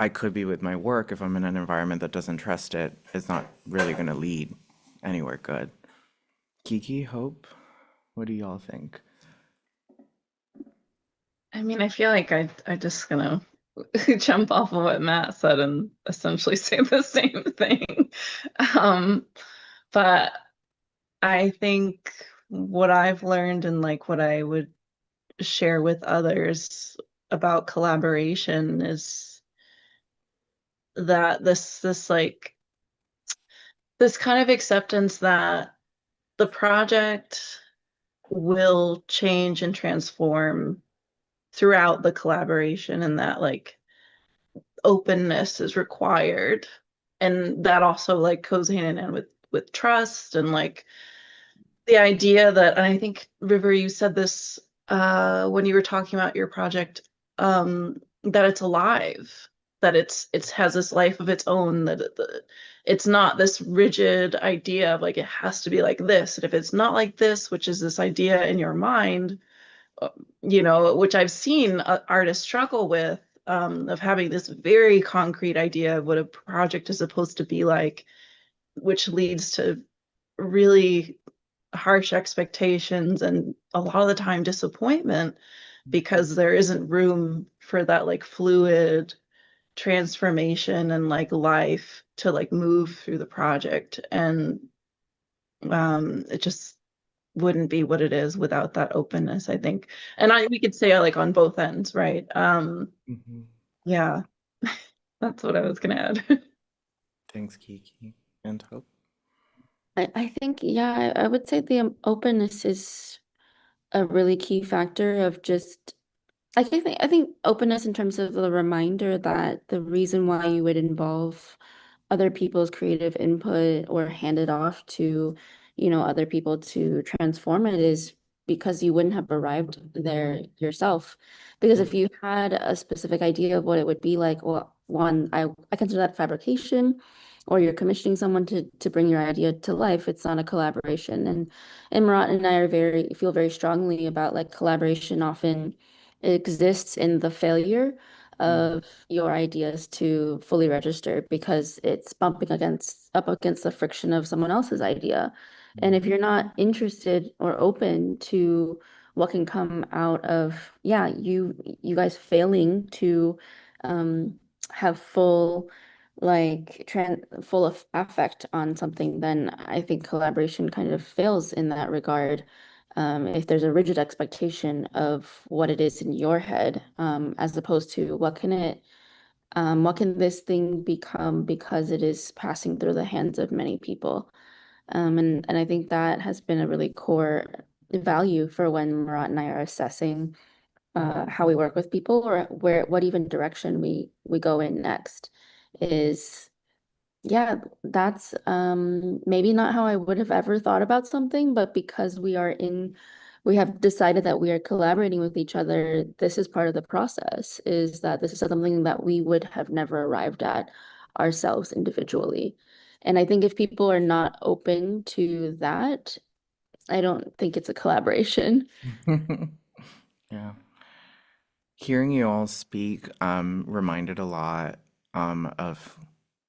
I could be with my work, if I'm in an environment that doesn't trust it, it's not really going to lead anywhere good. Kiki, Hope, what do y'all think? I mean, I feel like I just gonna jump off of what Matt said and essentially say the same thing. Um, but I think what I've learned and like what I would share with others about collaboration is that this kind of acceptance that the project will change and transform throughout the collaboration, and that like openness is required, and that also like goes hand in hand with trust, and like the idea that, and I think River, you said this when you were talking about your project, that it's alive, that it's has this life of its own, that it's not this rigid idea of like it has to be like this, and if it's not like this, which is this idea in your mind, which I've seen artists struggle with, of having this very concrete idea of what a project is supposed to be like, which leads to really harsh expectations and a lot of the time disappointment because there isn't room for that like fluid transformation and like life to like move through the project. And it just wouldn't be what it is without that openness, I think. And we could say like on both ends, right? Mhm. Yeah, that's what I was gonna add. Thanks, Kiki. And Hope. I think, yeah, I would say the openness is a really key factor of just I think openness in terms of the reminder that the reason why you would involve other people's creative input or hand it off to, other people to transform it is because you wouldn't have arrived there yourself. Because if you had a specific idea of what it would be like, well, one, I consider that fabrication, or you're commissioning someone to bring your idea to life. It's not a collaboration. And Marat and I feel very strongly about like collaboration often exists in the failure of your ideas to fully register because it's up against the friction of someone else's idea. And if you're not interested or open to what can come out of, yeah, you guys failing to um have full of affect on something, then I think collaboration kind of fails in that regard. If there's a rigid expectation of what it is in your head, as opposed to what can this thing become because it is passing through the hands of many people. And I think that has been a really core value for when Murat and I are assessing how we work with people or what even direction we go in next is yeah, that's maybe not how I would have ever thought about something, but because we have decided that we are collaborating with each other, this is part of the process, is that this is something that we would have never arrived at ourselves individually. And I think if people are not open to that, I don't think it's a collaboration. Yeah. Hearing you all speak reminded a lot of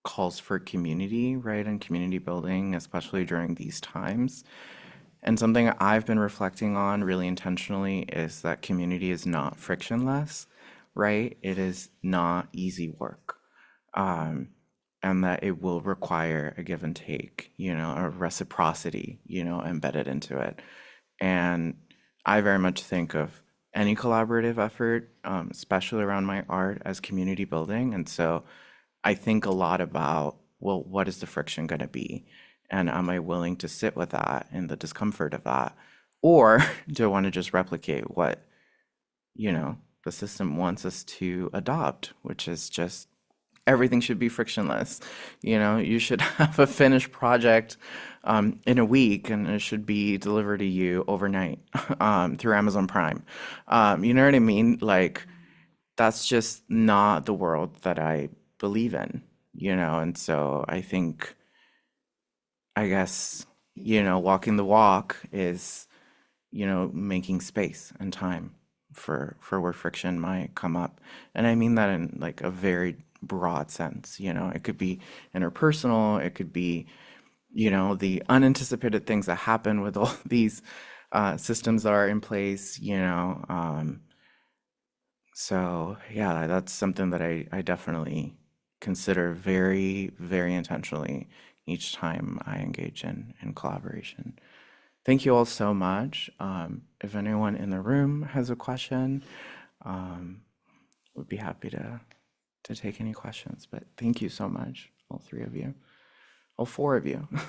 calls for community, right? And community building, especially during these times. And something I've been reflecting on really intentionally is that community is not frictionless, right? It is not easy work. Um, and that it will require a give and take, a reciprocity, embedded into it. And I very much think of any collaborative effort, especially around my art, as community building. And so I think a lot about, well, what is the friction going to be? And am I willing to sit with that and the discomfort of that? Or do I want to just replicate what, the system wants us to adopt, which is just everything should be frictionless. You should have a finished project in a week and it should be delivered to you overnight through Amazon Prime. You know what I mean? Like, that's just not the world that I believe in, And so I think, I guess, walking the walk is, making space and time for where friction might come up. And I mean that in like a very broad sense, It could be interpersonal, it could be, the unanticipated things that happen with all these systems that are in place, So yeah, that's something that I definitely consider very, very intentionally each time I engage in collaboration. Thank you all so much. If anyone in the room has a question, would be happy to take any questions. But thank you so much, all three of you, all four of you. I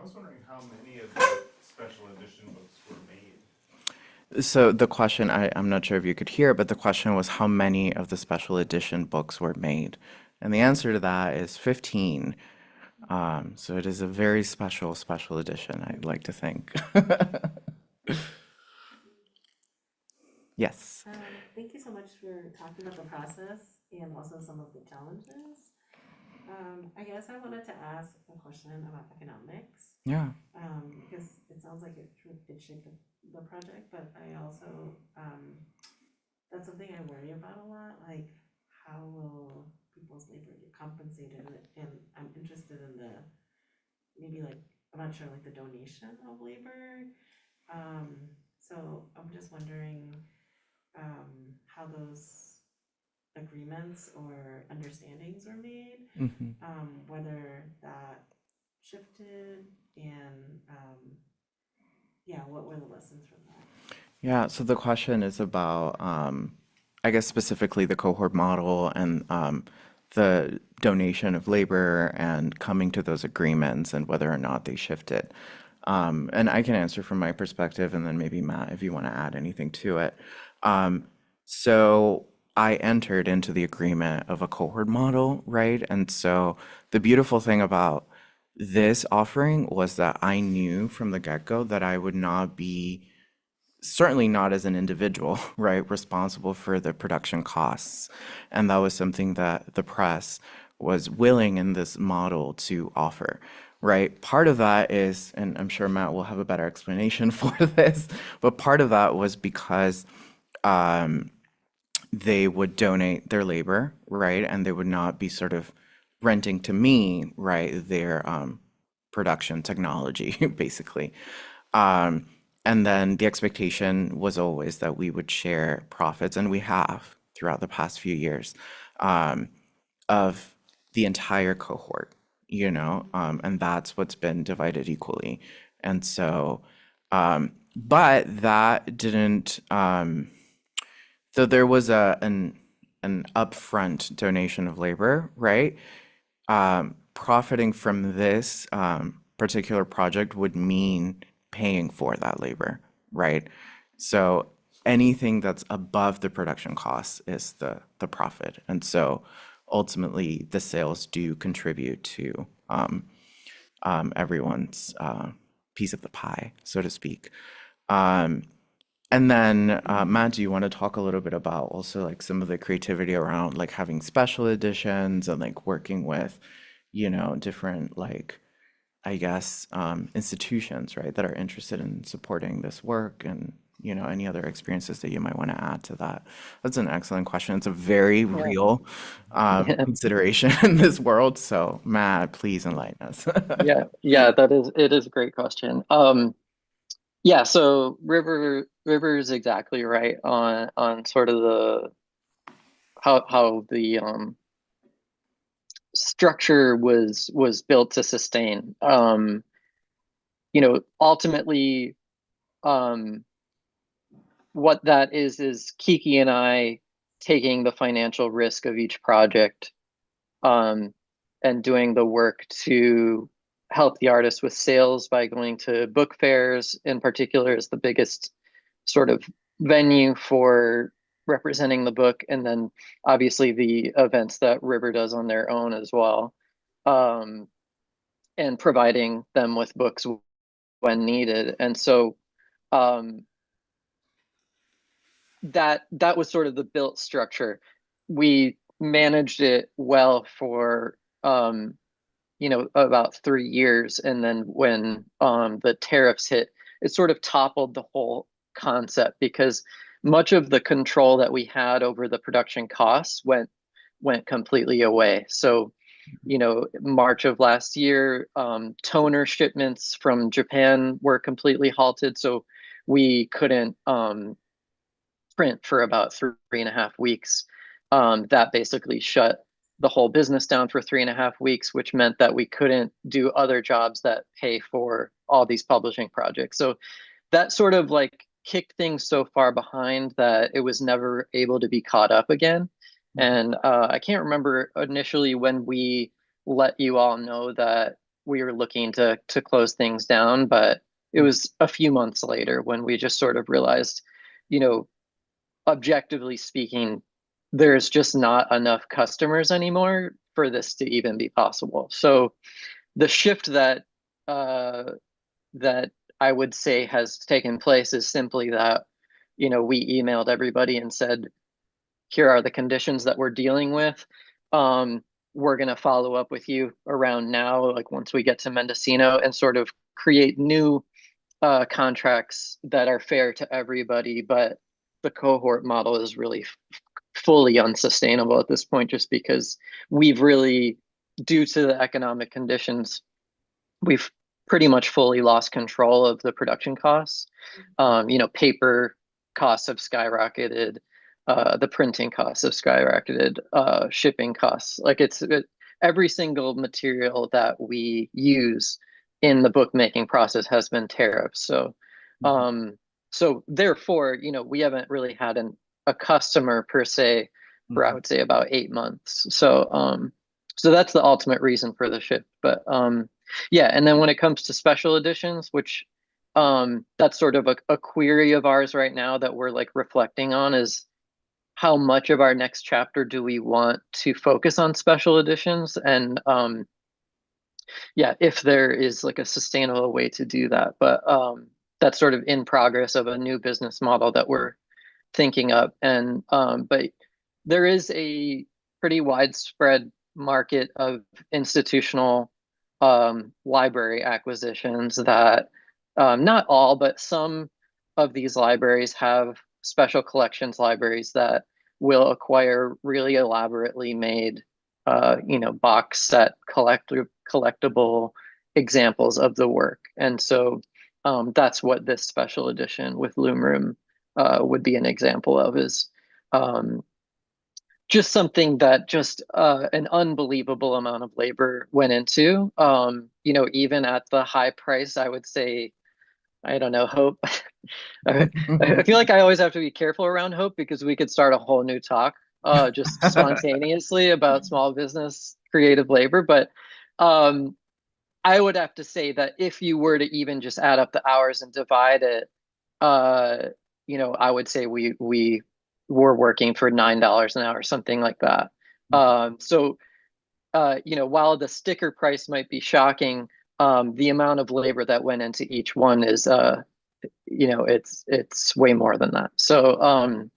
was wondering how many of the special edition books were made. So the question, I'm not sure if you could hear, but the question was how many of the special edition books were made? And the answer to that is 15. So it is a very special edition, I'd like to think. Yes. Thank you so much for talking about the process and also some of the challenges. I guess I wanted to ask a question about economics, Yeah. because it sounds like it shaped the project, but I also, that's something I worry about a lot, like how will people people's labor get compensated, and I'm interested in the, maybe like, I'm not sure, like the donation of labor. So I'm just wondering, how those agreements or understandings were made, Mhm. whether that shifted, and, yeah, what were the lessons from that? Yeah, so the question is about, I guess specifically the cohort model and the donation of labor and coming to those agreements and whether or not they shifted. And I can answer from my perspective, and then maybe Matt, if you want to add anything to it. Um, so I entered into the agreement of a cohort model, right? And so the beautiful thing about this offering was that I knew from the get-go that I would not be, certainly not as an individual, right, responsible for the production costs. And that was something that the press was willing in this model to offer, right? Part of that is, and I'm sure Matt will have a better explanation for this, but part of that was because they would donate their labor, right? And they would not be sort of renting to me, right, their production technology, basically. Um, and then the expectation was always that we would share profits, and we have throughout the past few years, um, of the entire cohort, and that's what's been divided equally. And so, but that didn't, so there was an upfront donation of labor, right? Profiting from this particular project would mean paying for that labor, right? So anything that's above the production costs is the profit. And so ultimately, the sales do contribute to everyone's piece of the pie, so to speak. And then, Matt, do you want to talk a little bit about also like some of the creativity around like having special editions and like working with, different like, I guess, institutions, right, that are interested in supporting this work and, any other experiences that you might want to add to that? That's an excellent question. It's a very Yeah. real Yeah. consideration in this world. So, Matt, please enlighten us. Yeah, it is a great question. Yeah, so River is exactly right on sort of the how the structure was built to sustain. Ultimately, um, what that is Kiki and I taking the financial risk of each project, and doing the work to help the artist with sales by going to book fairs in particular is the biggest sort of venue for representing the book, and then obviously the events that River does on their own as well, um, and providing them with books when needed. And so um, that was sort of the built structure. We managed it well for about 3 years, and then when the tariffs hit, it sort of toppled the whole concept because much of the control that we had over the production costs went completely away. So, March of last year, toner shipments from Japan were completely halted, so we couldn't print for about 3.5 weeks. That basically shut the whole business down for 3.5 weeks, which meant that we couldn't do other jobs that pay for all these publishing projects. So that sort of like kicked things so far behind that it was never able to be caught up again. And I can't remember initially when we let you all know that we were looking to close things down, but it was a few months later when we just sort of realized, you know, objectively speaking, there's just not enough customers anymore for this to even be possible. So the shift that I would say has taken place is simply that, we emailed everybody and said, here are the conditions that we're dealing with. We're going to follow up with you around now, like once we get to Mendocino, and sort of create new contracts that are fair to everybody. But the cohort model is really fully unsustainable at this point, just because we've really, due to the economic conditions, we've pretty much fully lost control of the production costs. Paper costs have skyrocketed, the printing costs have skyrocketed, shipping costs. Like every single material that we use in the bookmaking process has been tariffed. So therefore, we haven't really had a customer per se for, I would say, about 8 months. So that's the ultimate reason for the shift. But yeah, and then when it comes to special editions, which that's sort of a query of ours right now that we're like reflecting on, is how much of our next chapter do we want to focus on special editions, and yeah, if there is like a sustainable way to do that. But that's sort of in progress of a new business model that we're thinking up. And but there is a pretty widespread market of institutional library acquisitions that not all, but some of these libraries have special collections libraries that will acquire really elaborately made box set collectible examples of the work. And so that's what this special edition with Loom Room would be an example of, is just something that just an unbelievable amount of labor went into. Even at the high price, I would say, I don't know, Hope. I feel like I always have to be careful around Hope, because we could start a whole new talk just spontaneously about small business creative labor. But I would have to say that if you were to even just add up the hours and divide it, I would say we were working for $9 an hour, something like that. So while the sticker price might be shocking, the amount of labor that went into each one is it's way more than that. So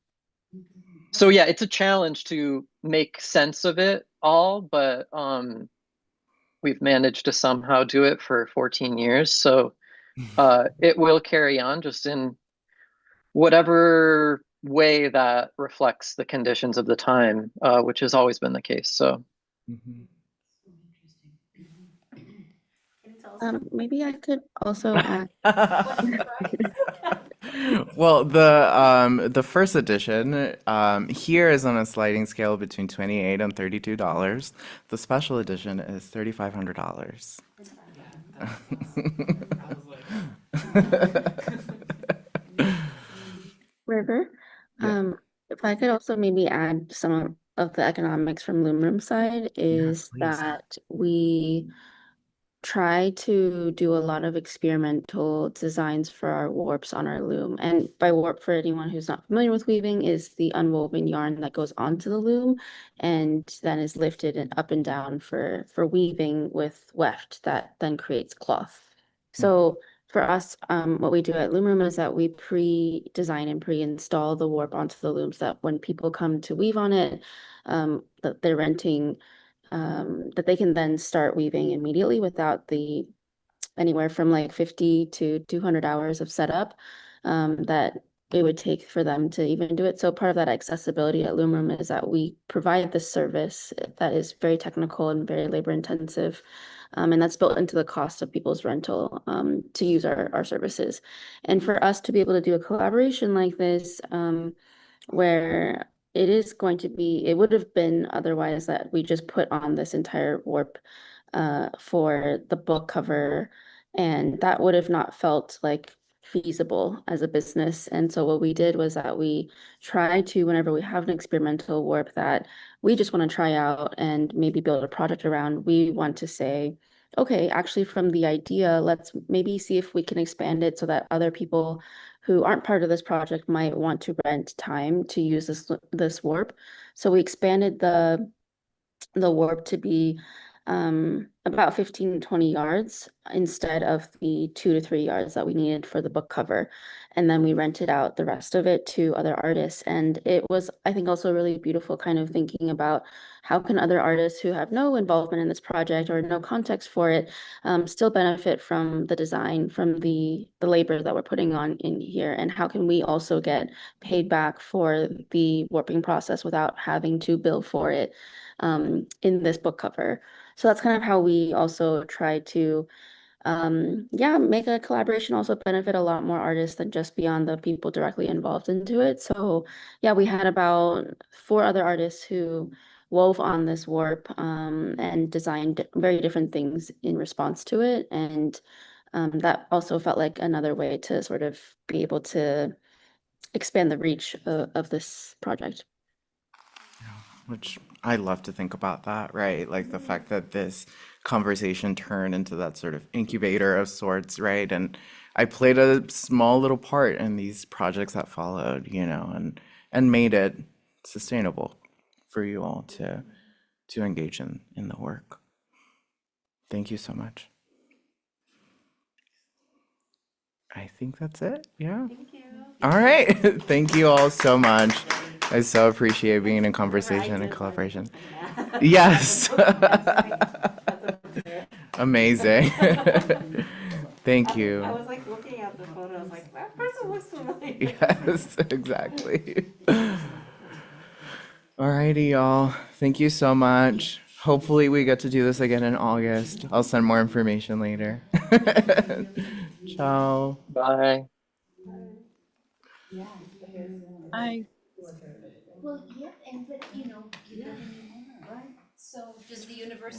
yeah, it's a challenge to make sense of it all, but we've managed to somehow do it for 14 years. So it will carry on, just in whatever way that reflects the conditions of the time, which has always been the case. So Can you tell us Maybe I could also add. what's the price? Well, the first edition here is on a sliding scale between $28 and $32. The special edition is $3,500. River. Yeah. If I could also maybe add some of the economics from Loom Room side, is please. that we try to do a lot of experimental designs for our warps on our loom. And by warp, for anyone who's not familiar with weaving, is the unwoven yarn that goes onto the loom and then is lifted and up and down for weaving with weft that then creates cloth. So for us, what we do at Loom Room is that we pre-design and pre-install the warp onto the looms, that when people come to weave on it, that they're renting, that they can then start weaving immediately without the anywhere from like 50 to 200 hours of setup that it would take for them to even do it. So part of that accessibility at Loom Room is that we provide this service that is very technical and very labor intensive. And that's built into the cost of people's rental to use our services. And for us to be able to do a collaboration like this, where it is going to be, it would have been otherwise that we just put on this entire warp for the book cover, and that would have not felt like feasible as a business. And so what we did was that we try to, whenever we have an experimental warp that we just want to try out and maybe build a project around, we want to say, okay, actually from the idea, let's maybe see if we can expand it so that other people who aren't part of this project might want to rent time to use this warp. So we expanded the warp to be about 15 to 20 yards instead of the 2 to 3 yards that we needed for the book cover. And then we rented out the rest of it to other artists. And it was, I think, also really beautiful kind of thinking about how can other artists who have no involvement in this project or no context for it still benefit from the design, from the labor that we're putting on in here, and how can we also get paid back for the warping process without having to bill for it in this book cover. So that's kind of how we also try to make a collaboration also benefit a lot more artists than just beyond the people directly involved into it. So yeah, we had about 4 other artists who wove on this warp and designed very different things in response to it. And that also felt like another way to sort of be able to expand the reach of this project. Which I love to think about that, right? Like the fact that this conversation turned into that sort of incubator of sorts, right? And I played a small little part in these projects that followed, and made it sustainable for you all to engage in the work. Thank you so much. I think that's it. Yeah. Thank you. All right. Thank you all so much. I so appreciate being in conversation and collaboration. Yes. Amazing. Thank you. I was like looking at the photo, I was like, that person looks familiar. Yes, exactly. Alrighty, y'all. Thank you so much. Hopefully we get to do this again in August. I'll send more information later. Ciao. Bye. Hi. Well, yeah, and but you know, give it a new owner. Right. So does the university